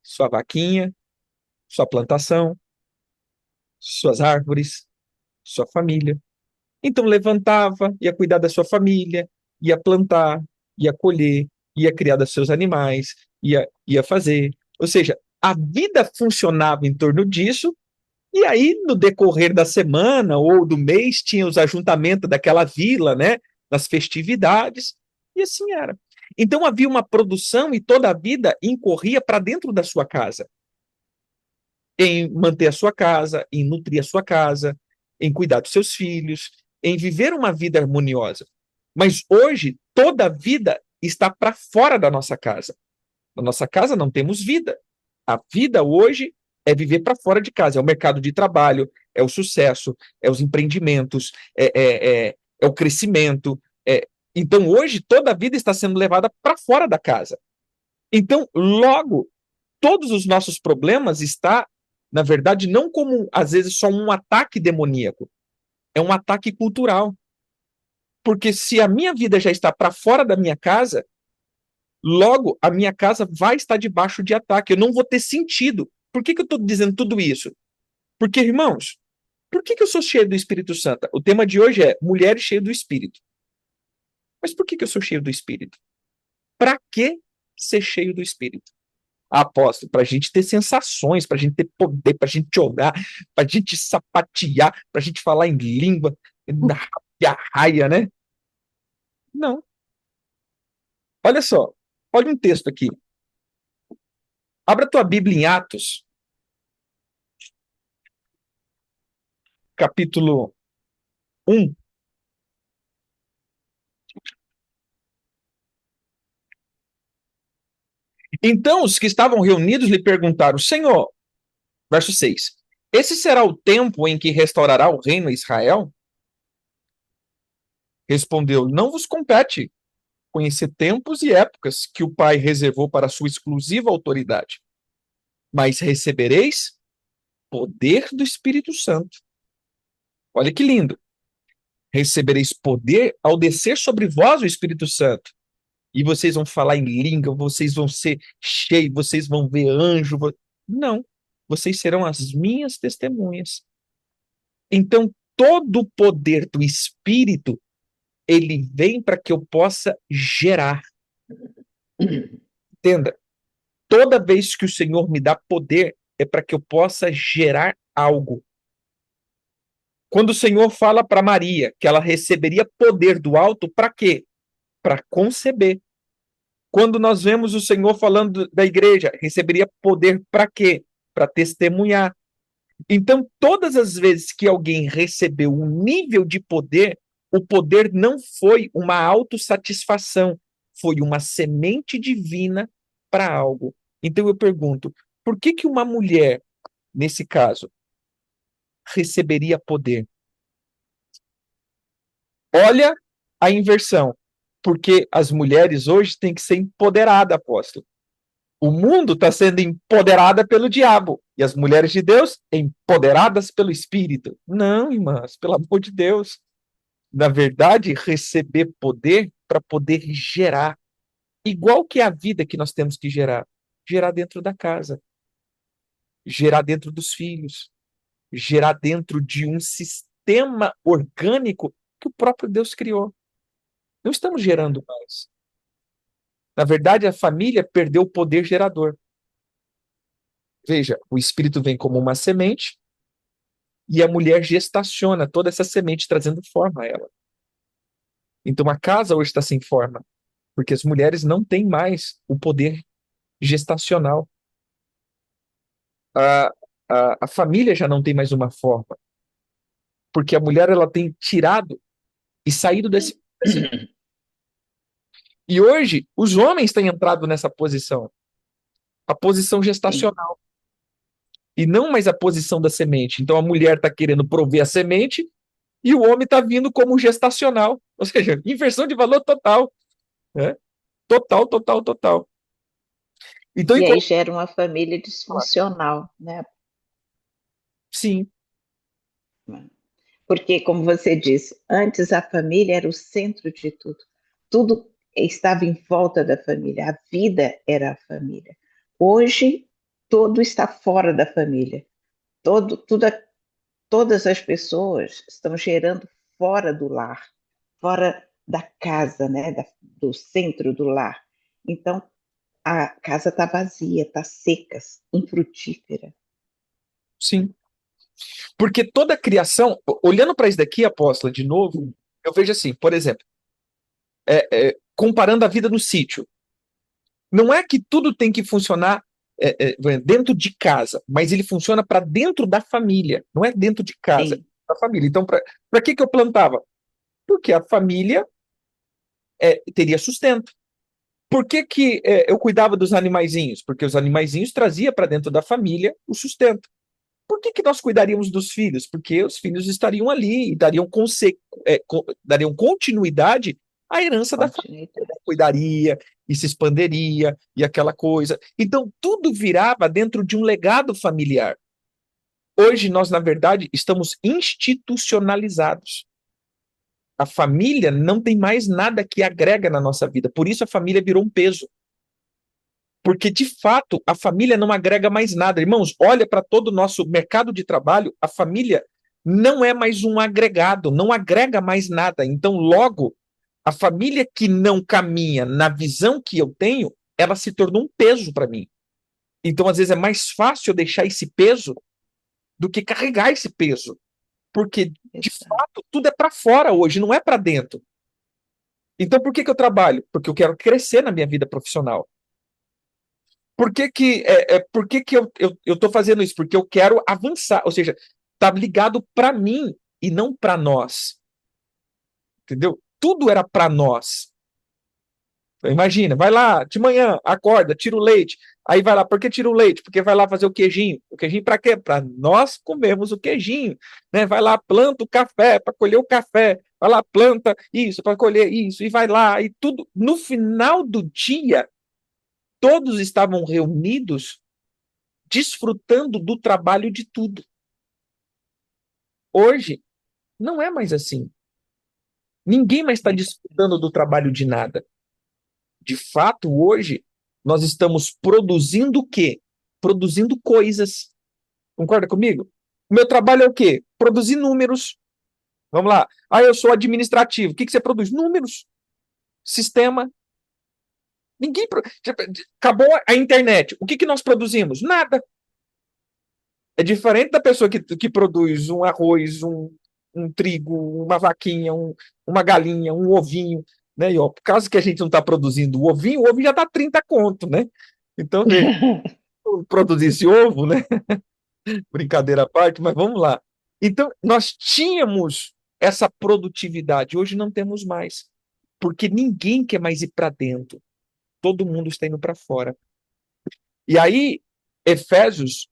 sua vaquinha, sua plantação, suas árvores, sua família. Então levantava, ia cuidar da sua família, ia plantar, ia colher, ia criar dos seus animais, ia fazer. Ou seja, a vida funcionava em torno disso, e aí no decorrer da semana ou do mês tinha os ajuntamentos daquela vila, né? Das festividades, e assim era. Então havia uma produção e toda a vida incorria para dentro da sua casa, em manter a sua casa, em nutrir a sua casa, em cuidar dos seus filhos, em viver uma vida harmoniosa. Mas hoje, toda a vida está para fora da nossa casa. Na nossa casa não temos vida. A vida hoje é viver para fora de casa, é o mercado de trabalho, é o sucesso, é os empreendimentos, é o crescimento. Então, hoje, toda a vida está sendo levada para fora da casa. Então, logo, todos os nossos problemas está, na verdade, não como às vezes só um ataque demoníaco, é um ataque cultural. Porque se a minha vida já está para fora da minha casa, logo a minha casa vai estar debaixo de ataque. Eu não vou ter sentido. Por que eu estou dizendo tudo isso? Porque, irmãos, por que eu sou cheio do Espírito Santo? O tema de hoje é mulheres cheias do Espírito. Mas por que eu sou cheio do Espírito? Para que ser cheio do Espírito? Apóstolo, para a gente ter sensações, para a gente ter poder, para a gente orar, para a gente sapatear, para a gente falar em língua, na raia, né? Não. Olha só, olha um texto aqui. Abra tua Bíblia em Atos, capítulo 1. Então os que estavam reunidos lhe perguntaram: Senhor, verso 6, esse será o tempo em que restaurará o reino a Israel? Respondeu: Não vos compete conhecer tempos e épocas que o Pai reservou para sua exclusiva autoridade, mas recebereis poder do Espírito Santo. Olha que lindo. Recebereis poder ao descer sobre vós o Espírito Santo. E vocês vão falar em língua, vocês vão ser cheios, vocês vão ver anjo. Não, vocês serão as minhas testemunhas. Então, todo o poder do Espírito, ele vem para que eu possa gerar. Entenda, toda vez que o Senhor me dá poder, é para que eu possa gerar algo. Quando o Senhor fala para Maria que ela receberia poder do alto, para quê? Para conceber. Quando nós vemos o Senhor falando da igreja, receberia poder para quê? Para testemunhar. Então, todas as vezes que alguém recebeu um nível de poder, o poder não foi uma autossatisfação, foi uma semente divina para algo. Então eu pergunto, por que que uma mulher, nesse caso, receberia poder? Olha a inversão, porque as mulheres hoje têm que ser empoderadas, apóstolo. O mundo está sendo empoderada pelo diabo e as mulheres de Deus empoderadas pelo Espírito. Não, irmãs, pelo amor de Deus. Na verdade, receber poder para poder gerar. Igual que é a vida que nós temos que gerar. Gerar dentro da casa. Gerar dentro dos filhos. Gerar dentro de um sistema orgânico que o próprio Deus criou. Não estamos gerando mais. Na verdade, a família perdeu o poder gerador. Veja, o espírito vem como uma semente e a mulher gestaciona toda essa semente, trazendo forma a ela. Então a casa hoje está sem forma, porque as mulheres não têm mais o poder gestacional. A, a família já não tem mais uma forma, porque a mulher ela tem tirado e saído desse. E hoje os homens têm entrado nessa posição, a posição Sim. gestacional, e não mais a posição da semente. Então a mulher está querendo prover a semente e o homem está vindo como gestacional, ou seja, inversão de valor total, né? Total, total, total. Então, E aí enquanto... gera uma família disfuncional, né? Sim, Porque, como você disse, antes a família era o centro de tudo. Tudo estava em volta da família, a vida era a família. Hoje, tudo está fora da família. Tudo, todas as pessoas estão gerando fora do lar, fora da casa, né? Do centro do lar. Então, a casa está vazia, está seca, infrutífera. sim. Porque toda a criação, olhando para isso daqui, apóstola, de novo, eu vejo assim, por exemplo, comparando a vida no sítio. Não é que tudo tem que funcionar dentro de casa, mas ele funciona para dentro da família, não é dentro de casa, é Sim, da família. Então, para que eu plantava? Porque a família teria sustento. Por que que eu cuidava dos animaizinhos? Porque os animaizinhos traziam para dentro da família o sustento. Por que que nós cuidaríamos dos filhos? Porque os filhos estariam ali e dariam continuidade à herança da família. continuidade. Cuidaria e se expanderia e aquela coisa. Então, tudo virava dentro de um legado familiar. Hoje, nós, na verdade, estamos institucionalizados. A família não tem mais nada que agrega na nossa vida. Por isso, a família virou um peso. Porque, de fato, a família não agrega mais nada. Irmãos, olha para todo o nosso mercado de trabalho, a família não é mais um agregado, não agrega mais nada. Então, logo, a família que não caminha na visão que eu tenho, ela se tornou um peso para mim. Então, às vezes, é mais fácil eu deixar esse peso do que carregar esse peso. Porque, de Exato. fato, tudo é para fora hoje, não é para dentro. Então, por que que eu trabalho? Porque eu quero crescer na minha vida profissional. Por que que eu tô fazendo isso? Porque eu quero avançar, ou seja, tá ligado para mim e não para nós. Entendeu? Tudo era para nós. Imagina, vai lá de manhã, acorda, tira o leite. Aí vai lá, por que tira o leite? Porque vai lá fazer o queijinho. O queijinho para quê? Para nós comermos o queijinho, né? Vai lá, planta o café para colher o café. Vai lá, planta isso para colher isso e vai lá e tudo. No final do dia, todos estavam reunidos, desfrutando do trabalho de tudo. Hoje não é mais assim. Ninguém mais está desfrutando do trabalho de nada. De fato, hoje, nós estamos produzindo o quê? Produzindo coisas. Concorda comigo? O meu trabalho é o quê? Produzir números. Vamos lá. Ah, eu sou administrativo. O que você produz? Números. Sistema. Ninguém. Acabou a internet. O que nós produzimos? Nada. É diferente da pessoa que produz um arroz, um trigo, uma vaquinha, uma galinha, um ovinho, né? E, ó, por causa que a gente não está produzindo o ovinho já está 30 conto, né? Então, veja, produzir esse ovo, né? Brincadeira à parte, mas vamos lá. Então, nós tínhamos essa produtividade, hoje não temos mais, porque ninguém quer mais ir para dentro, todo mundo está indo para fora. E aí, Efésios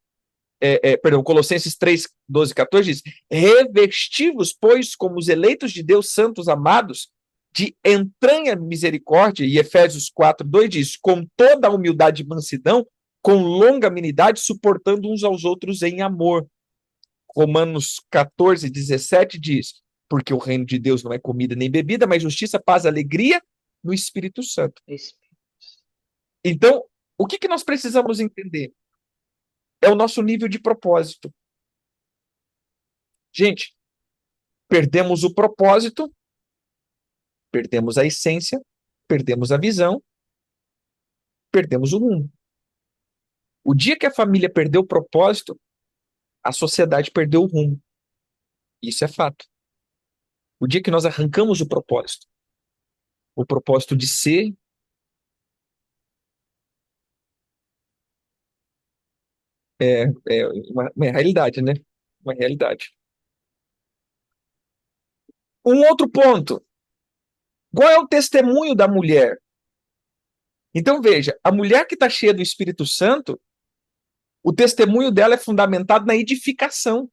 perdão, Colossenses 3, 12, 14 diz: revestivos, pois, como os eleitos de Deus, santos amados, de entranha misericórdia, e Efésios 4, 2 diz: com toda a humildade e mansidão, com longanimidade, suportando uns aos outros em amor. Romanos 14, 17 diz: porque o reino de Deus não é comida nem bebida, mas justiça, paz, alegria no Espírito Santo. Então, o que nós precisamos entender? É o nosso nível de propósito. Gente, perdemos o propósito, perdemos a essência, perdemos a visão, perdemos o rumo. O dia que a família perdeu o propósito, a sociedade perdeu o rumo. Isso é fato. O dia que nós arrancamos o propósito de ser, é uma realidade, né? Uma realidade. Um outro ponto. Qual é o testemunho da mulher? Então, veja, a mulher que está cheia do Espírito Santo, o testemunho dela é fundamentado na edificação.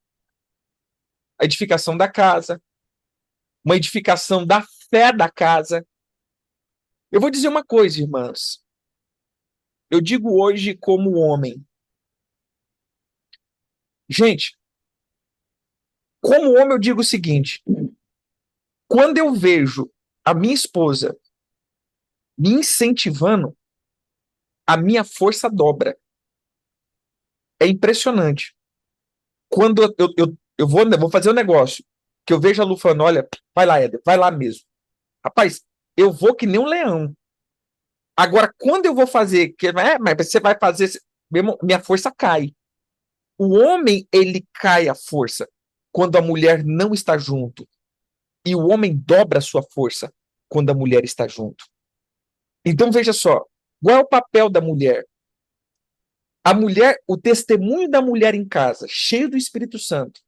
A edificação da casa, uma edificação da fé da casa. Eu vou dizer uma coisa, irmãs. Eu digo hoje como homem. Gente, como homem eu digo o seguinte: quando eu vejo a minha esposa me incentivando, a minha força dobra. É impressionante. Quando eu vou fazer um negócio, que eu vejo a Lu falando, olha, vai lá, Éder, vai lá mesmo. Rapaz, eu vou que nem um leão. Agora, quando eu vou fazer, mas você vai fazer, minha força cai. O homem, ele cai a força quando a mulher não está junto. E o homem dobra a sua força quando a mulher está junto. Então, veja só, qual é o papel da mulher? A mulher, o testemunho da mulher em casa, cheio do Espírito Santo,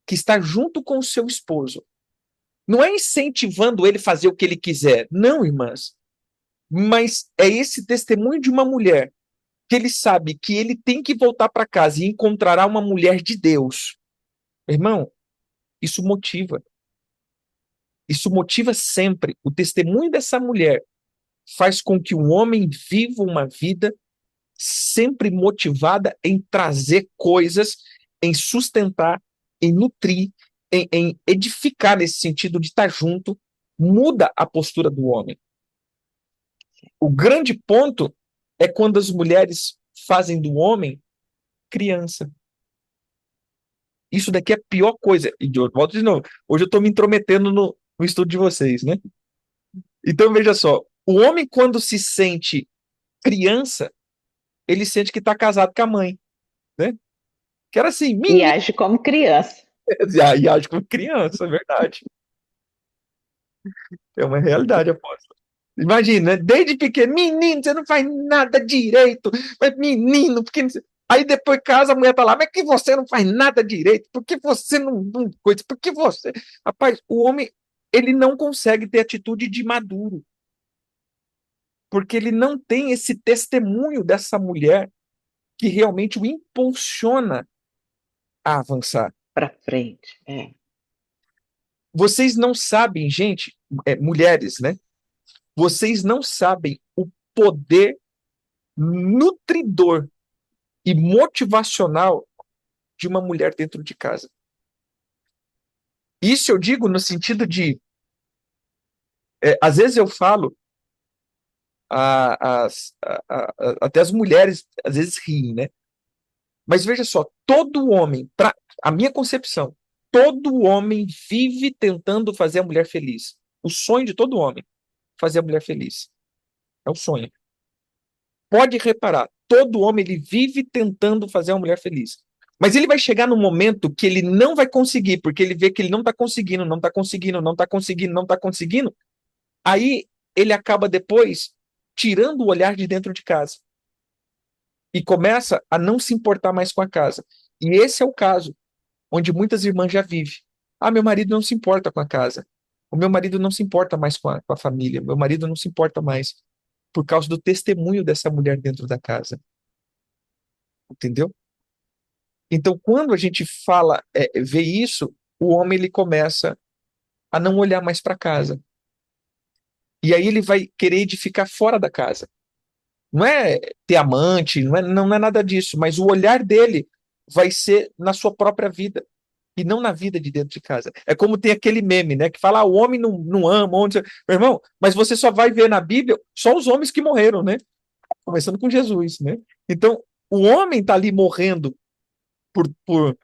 que está junto com o seu esposo, não é incentivando ele a fazer o que ele quiser. Não, irmãs. Mas é esse testemunho de uma mulher que ele sabe que ele tem que voltar para casa e encontrará uma mulher de Deus. Irmão, isso motiva. Isso motiva sempre. O testemunho dessa mulher faz com que um homem viva uma vida sempre motivada em trazer coisas, em sustentar, em nutrir, em edificar nesse sentido de estar junto, muda a postura do homem. O grande ponto é quando as mulheres fazem do homem criança. Isso daqui é a pior coisa. E eu volto de novo. Hoje eu estou me intrometendo no estudo de vocês, né? Então, veja só. O homem, quando se sente criança, ele sente que está casado com a mãe, né? Que era assim, E menino. age como criança. E age como criança, é verdade. É uma realidade, aposto. Imagina, né? Desde pequeno, menino, você não faz nada direito. Mas menino, porque aí depois casa, a mulher tá lá, mas que você não faz nada direito? Por que você não coisa? Por que você. Rapaz, o homem, ele não consegue ter atitude de maduro. porque ele não tem esse testemunho dessa mulher que realmente o impulsiona a avançar. Para frente. É. Vocês não sabem, gente, mulheres, né? Vocês não sabem o poder nutridor e motivacional de uma mulher dentro de casa. Isso eu digo no sentido de, às vezes eu falo, até as mulheres às vezes riem, né? Mas veja só, todo homem, para a minha concepção, todo homem vive tentando fazer a mulher feliz. O sonho de todo homem, fazer a mulher feliz. É o sonho. Pode reparar, todo homem ele vive tentando fazer a mulher feliz. Mas ele vai chegar no momento que ele não vai conseguir, porque ele vê que ele não está conseguindo, não está conseguindo, não está conseguindo, não está conseguindo. Aí ele acaba depois tirando o olhar de dentro de casa e começa a não se importar mais com a casa. E esse é o caso onde muitas irmãs já vivem. Ah, meu marido não se importa com a casa. O meu marido não se importa mais com a família. Meu marido não se importa mais por causa do testemunho dessa mulher dentro da casa. Entendeu? Então, quando a gente fala, vê isso, o homem ele começa a não olhar mais para casa. E aí ele vai querer edificar fora da casa. Não é ter amante, não é nada disso, mas o olhar dele vai ser na sua própria vida e não na vida de dentro de casa. É como tem aquele meme, né, que fala, o homem não ama, onde... Meu irmão, mas você só vai ver na Bíblia só os homens que morreram, né? Começando com Jesus, né? Então, o homem está ali morrendo por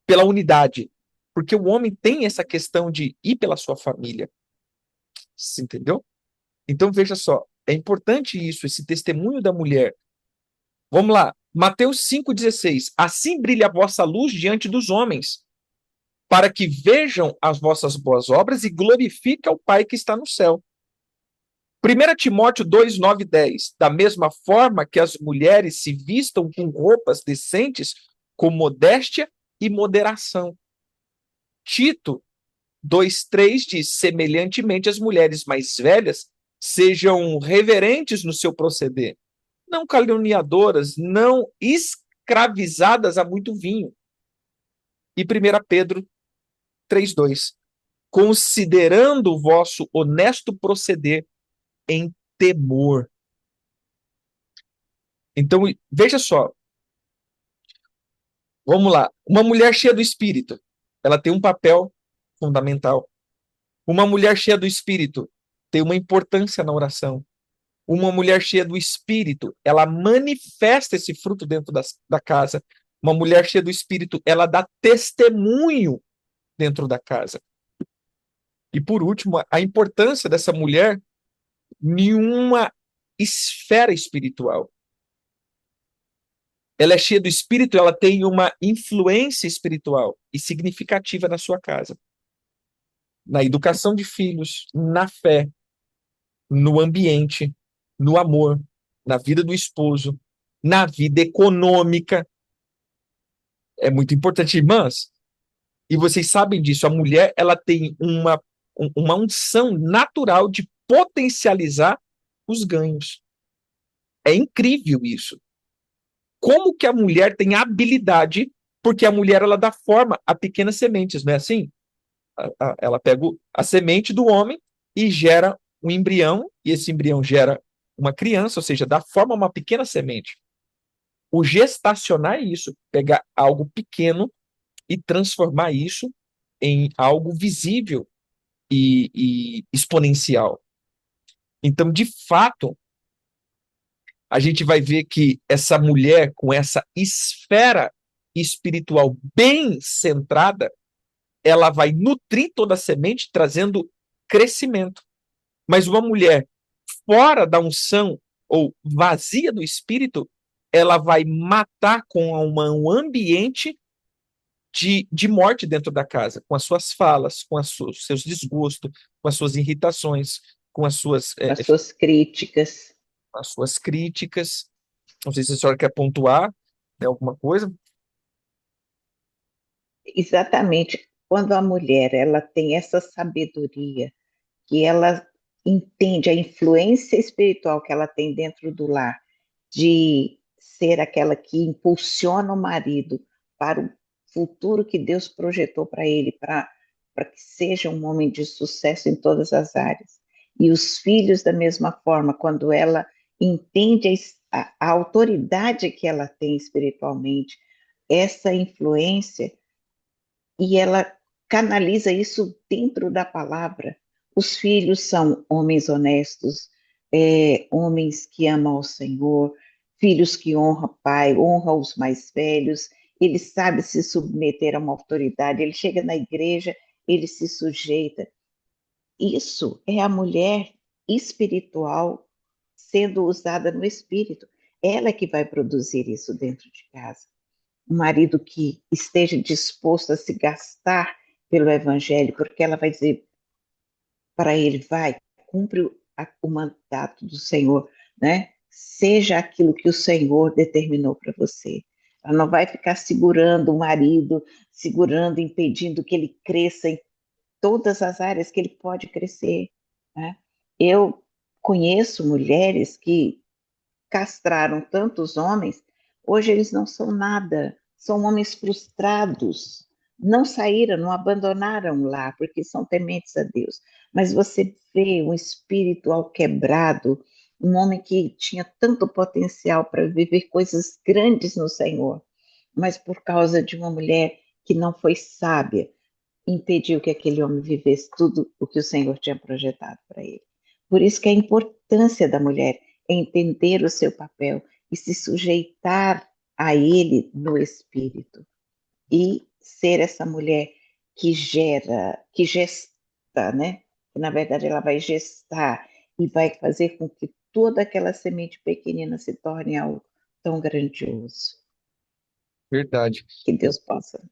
pela unidade, porque o homem tem essa questão de ir pela sua família, você entendeu? Então, veja só, é importante isso, esse testemunho da mulher. Vamos lá, Mateus 5,16. Assim brilha a vossa luz diante dos homens, para que vejam as vossas boas obras e glorifiquem ao Pai que está no céu. 1 Timóteo 2, 9 e 10. Da mesma forma que as mulheres se vistam com roupas decentes, com modéstia e moderação. Tito 2:3 diz: semelhantemente, as mulheres mais velhas sejam reverentes no seu proceder, não caluniadoras, não escravizadas a muito vinho. E 1 Pedro 3:2: considerando o vosso honesto proceder em temor. Então, veja só, vamos lá. Uma mulher cheia do Espírito, ela tem um papel fundamental. Uma mulher cheia do Espírito tem uma importância na oração. Uma mulher cheia do Espírito, ela manifesta esse fruto dentro da casa. Uma mulher cheia do Espírito, ela dá testemunho dentro da casa. E por último, a importância dessa mulher em uma esfera espiritual. Ela é cheia do Espírito, ela tem uma influência espiritual e significativa na sua casa. Na educação de filhos, na fé, no ambiente, no amor, na vida do esposo, na vida econômica. É muito importante, irmãs. E vocês sabem disso, a mulher ela tem uma unção natural de potencializar os ganhos. É incrível isso. Como que a mulher tem habilidade, porque a mulher ela dá forma a pequenas sementes, não é assim? Ela pega a semente do homem e gera um embrião, e esse embrião gera uma criança, ou seja, dá forma a uma pequena semente. O gestacionar é isso, pegar algo pequeno e transformar isso em algo visível e exponencial. Então, de fato, a gente vai ver que essa mulher com essa esfera espiritual bem centrada, ela vai nutrir toda a semente, trazendo crescimento. Mas uma mulher fora da unção ou vazia do espírito, ela vai matar com um ambiente de morte dentro da casa, com as suas falas, com os seus desgostos, com as suas irritações, com As suas críticas. as suas críticas. Não sei se a senhora quer pontuar, né, alguma coisa. Exatamente. Quando a mulher ela tem essa sabedoria, que ela entende a influência espiritual que ela tem dentro do lar, de ser aquela que impulsiona o marido para o futuro que Deus projetou para ele, para que seja um homem de sucesso em todas as áreas. E os filhos, da mesma forma, quando ela entende a autoridade que ela tem espiritualmente, essa influência, e ela canaliza isso dentro da palavra. Os filhos são homens honestos, homens que amam ao Senhor, filhos que honram o pai, honram os mais velhos, ele sabe se submeter a uma autoridade, ele chega na igreja, ele se sujeita. Isso é a mulher espiritual sendo usada no espírito. Ela é que vai produzir isso dentro de casa. Um marido que esteja disposto a se gastar pelo evangelho, porque ela vai dizer para ele, vai, cumpre o mandato do Senhor, né? Seja aquilo que o Senhor determinou para você. Ela não vai ficar segurando o marido, segurando, impedindo que ele cresça em todas as áreas que ele pode crescer, né? Eu conheço mulheres que castraram tantos homens, hoje eles não são nada, são homens frustrados, não saíram, não abandonaram lá, porque são tementes a Deus. Mas você vê um espiritual quebrado, um homem que tinha tanto potencial para viver coisas grandes no Senhor, mas por causa de uma mulher que não foi sábia, impediu que aquele homem vivesse tudo o que o Senhor tinha projetado para ele. Por isso que a importância da mulher é entender o seu papel e se sujeitar a ele no espírito e ser essa mulher que gera, que gesta, né? Que, na verdade, ela vai gestar e vai fazer com que toda aquela semente pequenina se torne algo tão grandioso. Verdade. Que Deus possa.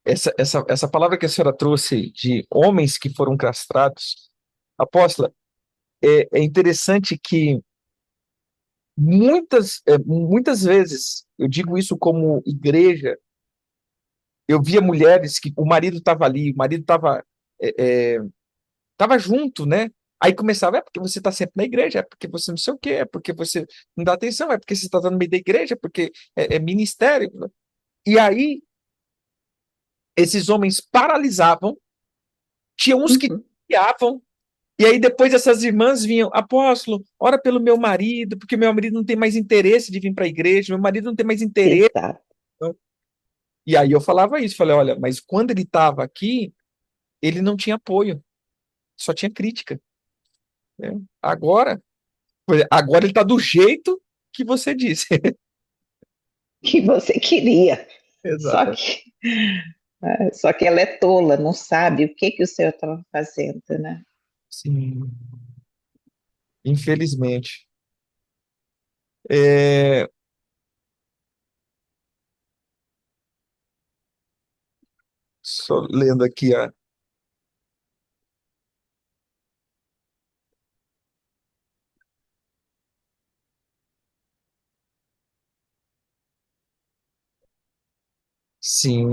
Essa palavra que a senhora trouxe de homens que foram castrados, apóstola, é interessante que muitas vezes, eu digo isso como igreja, eu via mulheres que o marido estava ali, o marido estava junto, né? Aí começava, é porque você está sempre na igreja, é porque você não sei o quê, é porque você não dá atenção, é porque você está no meio da igreja, é porque é ministério. E aí esses homens paralisavam, tinha uns que Uhum. desviavam, e aí depois essas irmãs vinham, apóstolo, ora pelo meu marido, porque meu marido não tem mais interesse de vir para a igreja, meu marido não tem mais interesse. Exato. E aí eu falava isso, falei, olha, mas quando ele estava aqui, ele não tinha apoio, só tinha crítica, né? Agora ele está do jeito que você disse. Que você queria. Só Exato. que, só que ela é tola, não sabe o que o Senhor estava fazendo, né? Sim, infelizmente. É, só lendo aqui, sim,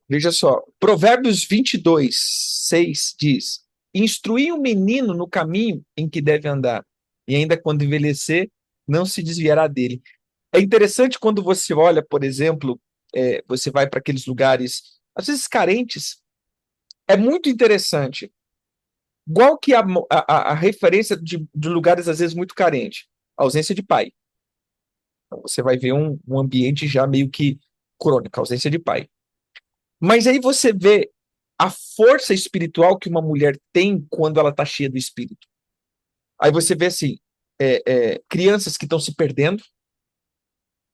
veja só, Provérbios 22, 6 diz: Instruir o menino no caminho em que deve andar, e ainda quando envelhecer, não se desviará dele. É interessante quando você olha, por exemplo, você vai para aqueles lugares, às vezes carentes, é muito interessante. Qual que é a referência de lugares, às vezes, muito carentes? A ausência de pai. Então, você vai ver um ambiente já meio que crônico, ausência de pai. Mas aí você vê a força espiritual que uma mulher tem quando ela está cheia do espírito. Aí você vê assim, crianças que estão se perdendo,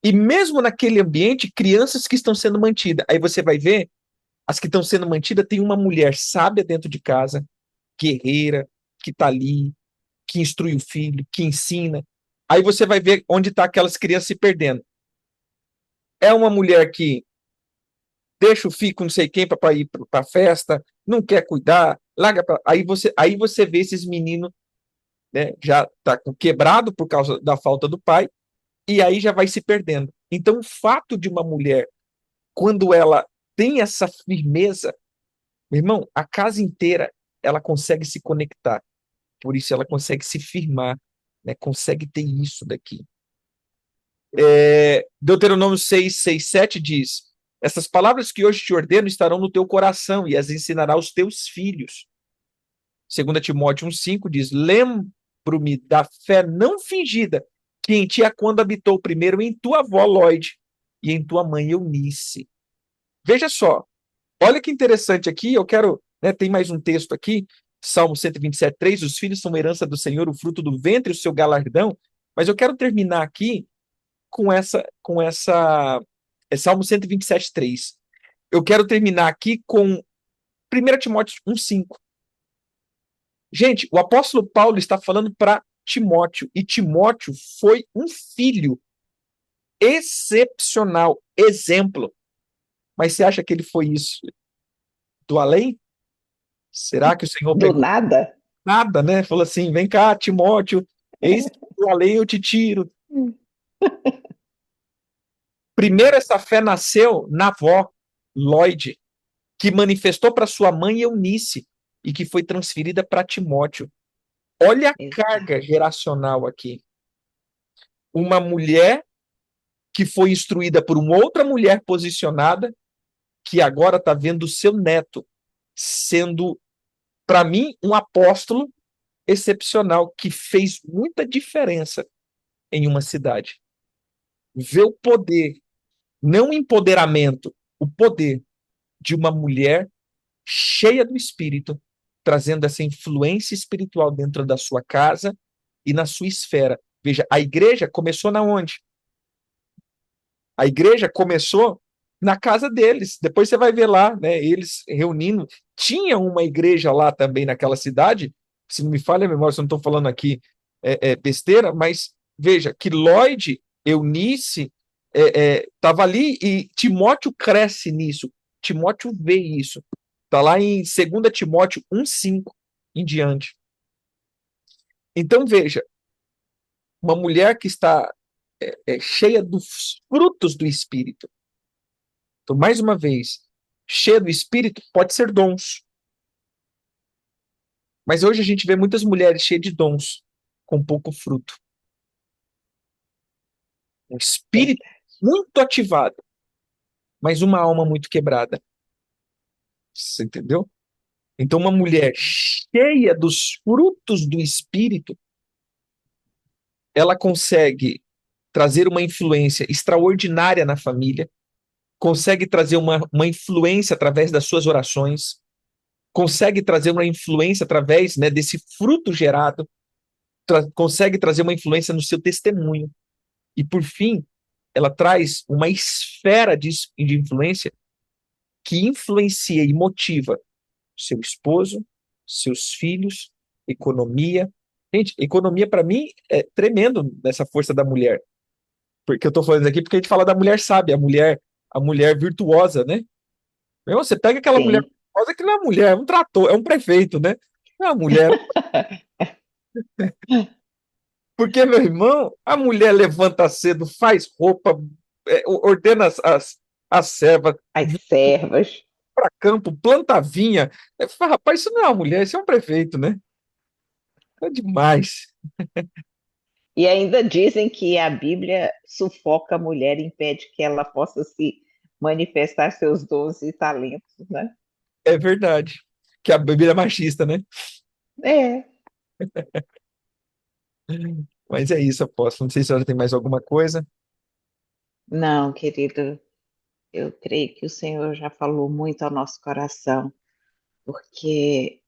e mesmo naquele ambiente, crianças que estão sendo mantidas. Aí você vai ver, as que estão sendo mantidas, tem uma mulher sábia dentro de casa, guerreira, que está ali, que instrui o filho, que ensina. Aí você vai ver onde está aquelas crianças se perdendo. É uma mulher que deixa o filho com não sei quem para ir para a festa, não quer cuidar, larga pra... aí você vê esses meninos, né, já tá quebrado por causa da falta do pai, e aí já vai se perdendo. Então, o fato de uma mulher, quando ela tem essa firmeza, Meu irmão, a casa inteira ela consegue se conectar, por isso ela consegue se firmar, né? Consegue ter isso daqui. Deuteronômio 6:6, 7 diz: Essas palavras que hoje te ordeno estarão no teu coração e as ensinará aos teus filhos. 2 Timóteo 1:5 diz: Lembro-me da fé não fingida que em ti há quando habitou primeiro em tua avó Lloyd e em tua mãe Eunice. Veja só, olha que interessante aqui, eu quero, né, tem mais um texto aqui, Salmo 127:3, os filhos são herança do Senhor, o fruto do ventre, o seu galardão, mas eu quero terminar aqui Salmo 127:3. Eu quero terminar aqui com 1 Timóteo 1:5. Gente, o apóstolo Paulo está falando para Timóteo, e Timóteo foi um filho excepcional, exemplo. Mas você acha que ele foi isso do além? Será que o Senhor Do pegou nada? nada, né? Falou assim: vem cá, Timóteo, eis que do além eu te tiro. Primeiro, essa fé nasceu na avó, Lloyd, que manifestou para sua mãe Eunice e que foi transferida para Timóteo. Olha a Exato. carga geracional aqui. Uma mulher que foi instruída por uma outra mulher posicionada, que agora está vendo o seu neto sendo, para mim, um apóstolo excepcional que fez muita diferença em uma cidade. Ver o poder, não o empoderamento, o poder de uma mulher cheia do Espírito, trazendo essa influência espiritual dentro da sua casa e na sua esfera. Veja, a igreja começou na onde? A igreja começou na casa deles. Depois você vai ver lá, né, eles reunindo. Tinha uma igreja lá também naquela cidade, se não me falha a memória, se eu não estou falando aqui besteira, mas veja que Lloyd, Eunice, estava ali e Timóteo cresce nisso. Timóteo vê isso. Está lá em 2 Timóteo 1:5 em diante. Então, veja, uma mulher que está cheia dos frutos do Espírito. Então, mais uma vez, cheia do Espírito pode ser dons. Mas hoje a gente vê muitas mulheres cheias de dons, com pouco fruto. Um espírito Verdade. muito ativado, mas uma alma muito quebrada. Você entendeu? Então, uma mulher cheia dos frutos do Espírito, ela consegue trazer uma influência extraordinária na família, consegue trazer uma influência através das suas orações, consegue trazer uma influência através, né, desse fruto gerado, consegue trazer uma influência no seu testemunho. E, por fim, ela traz uma esfera de influência que influencia e motiva seu esposo, seus filhos, economia. Gente, economia para mim é tremendo nessa força da mulher. Porque eu tô falando isso aqui porque a gente fala da mulher sábia, a mulher virtuosa, né? Meu, você pega aquela mulher Sim. virtuosa que não é mulher, é um trator, é um prefeito, né? Não é uma mulher. Porque, meu irmão, a mulher levanta cedo, faz roupa, ordena as servas, As servas. para campo, planta vinha. Fala, rapaz, isso não é uma mulher, isso é um prefeito, né? É demais. E ainda dizem que a Bíblia sufoca a mulher, impede que ela possa se manifestar seus dons e talentos, né? É verdade. Que a bebida é machista, né? É. Mas é isso, aposto. Não sei se ela tem mais alguma coisa. Não, querido, eu creio que o Senhor já falou muito ao nosso coração, porque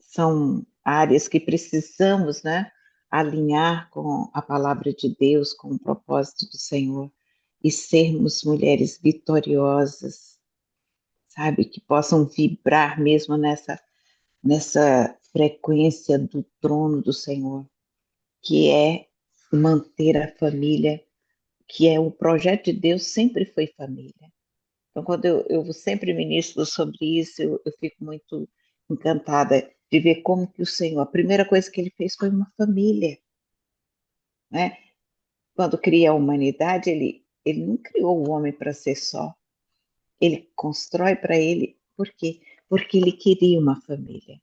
são áreas que precisamos, né, alinhar com a palavra de Deus, com o propósito do Senhor e sermos mulheres vitoriosas, sabe, que possam vibrar mesmo nessa frequência do trono do Senhor, que é manter a família, que é o projeto de Deus sempre foi família. Então, quando eu sempre ministro sobre isso, eu fico muito encantada de ver como que o Senhor, a primeira coisa que ele fez foi uma família, né? Quando cria a humanidade, ele não criou o homem para ser só, ele constrói para ele, por quê? porque ele queria uma família.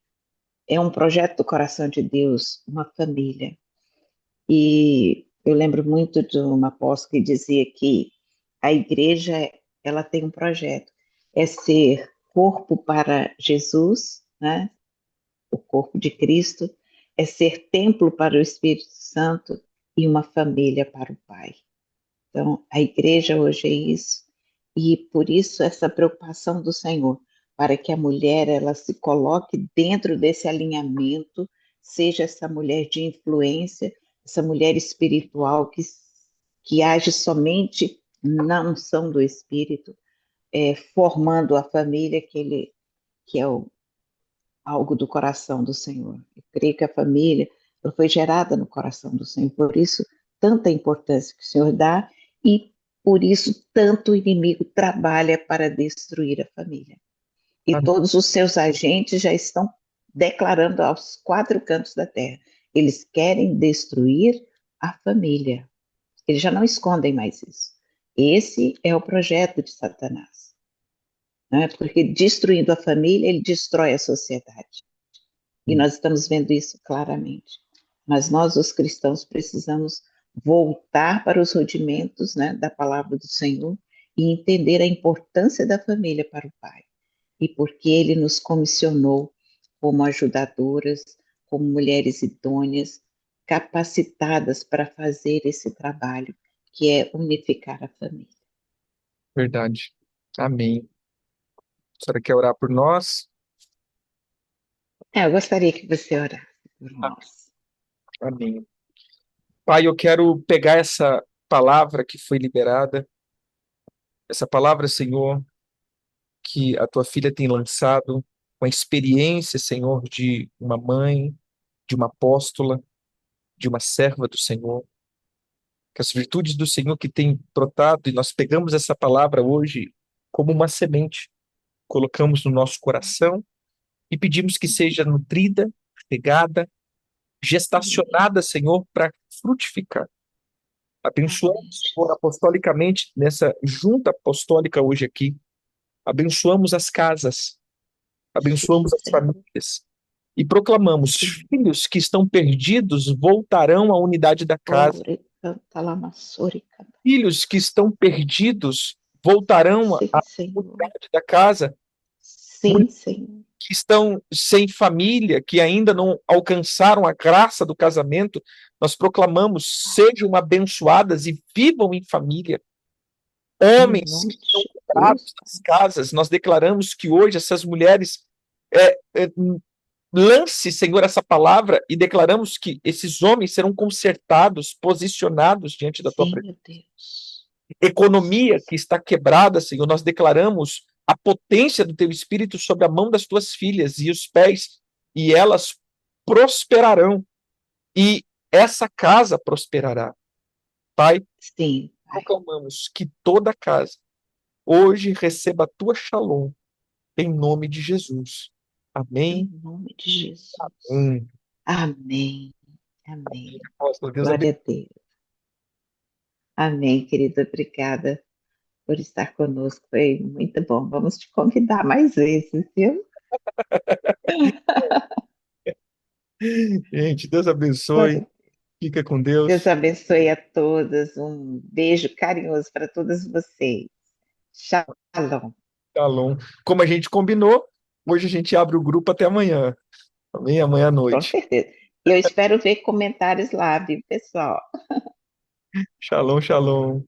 É um projeto do coração de Deus, uma família. E eu lembro muito de uma apóstola que dizia que a igreja, ela tem um projeto, é ser corpo para Jesus, né? O corpo de Cristo, é ser templo para o Espírito Santo e uma família para o Pai. Então, a igreja hoje é isso, e por isso essa preocupação do Senhor, para que a mulher ela se coloque dentro desse alinhamento, seja essa mulher de influência, essa mulher espiritual que age somente na unção do Espírito, formando a família que é algo do coração do Senhor. Eu creio que a família ela foi gerada no coração do Senhor, por isso tanta importância que o Senhor dá e por isso tanto o inimigo trabalha para destruir a família. E Amém. todos os seus agentes já estão declarando aos quatro cantos da terra. Eles querem destruir a família. Eles já não escondem mais isso. Esse é o projeto de Satanás. Né? Porque destruindo a família, ele destrói a sociedade. E nós estamos vendo isso claramente. Mas nós, os cristãos, precisamos voltar para os rudimentos, né, da palavra do Senhor e entender a importância da família para o Pai. E porque Ele nos comissionou como ajudadoras, como mulheres idôneas, capacitadas para fazer esse trabalho, que é unificar a família. Verdade. Amém. A senhora quer orar por nós? Eu gostaria que você orasse por nós. Amém. Pai, eu quero pegar essa palavra que foi liberada, essa palavra, Senhor, que a tua filha tem lançado, com a experiência, Senhor, de uma mãe, de uma apóstola, de uma serva do Senhor, que as virtudes do Senhor que tem brotado, e nós pegamos essa palavra hoje como uma semente, colocamos no nosso coração e pedimos que seja nutrida, regada, gestacionada, Senhor, para frutificar. Amém, Abençoamos, Senhor, Jesus. apostolicamente, nessa junta apostólica hoje aqui. Abençoamos as casas, Sim, abençoamos as Senhor. famílias e proclamamos: Sim. filhos que estão perdidos voltarão à unidade da casa. Ore, canta, lama, sori, canta. Filhos que estão perdidos voltarão Sim, à Senhor. unidade da casa. Sim, Senhor. Que estão sem família, que ainda não alcançaram a graça do casamento, nós proclamamos: sejam abençoadas e vivam em família. Em Homens que nome estão de quebrados Jesus. nas casas, nós declaramos que hoje essas mulheres é, é, lance, Senhor, essa palavra e declaramos que esses homens serão consertados, posicionados diante da tua Sim, presença. meu Deus. Sim, Economia que está quebrada, Senhor, nós declaramos a potência do teu espírito sobre a mão das tuas filhas e os pés, e elas prosperarão, e essa casa prosperará. Pai, sim, Pai. proclamamos que toda casa hoje receba a tua shalom, em nome de Jesus. Em Amém. nome de Jesus. Amém. Amém. Amém. Apóstolo, Deus Glória abençoe. a Deus. Amém, querida. Obrigada por estar conosco. Foi muito bom. Vamos te convidar mais vezes, viu? Gente, Deus abençoe. Glória. Fica com Deus Deus. abençoe a todas. Um beijo carinhoso para todas vocês. Shalom. Shalom. Como a gente combinou, hoje a gente abre o grupo até amanhã. Amém? Amanhã à Com noite. certeza. E eu espero ver comentários lá, viu, pessoal? Shalom, shalom.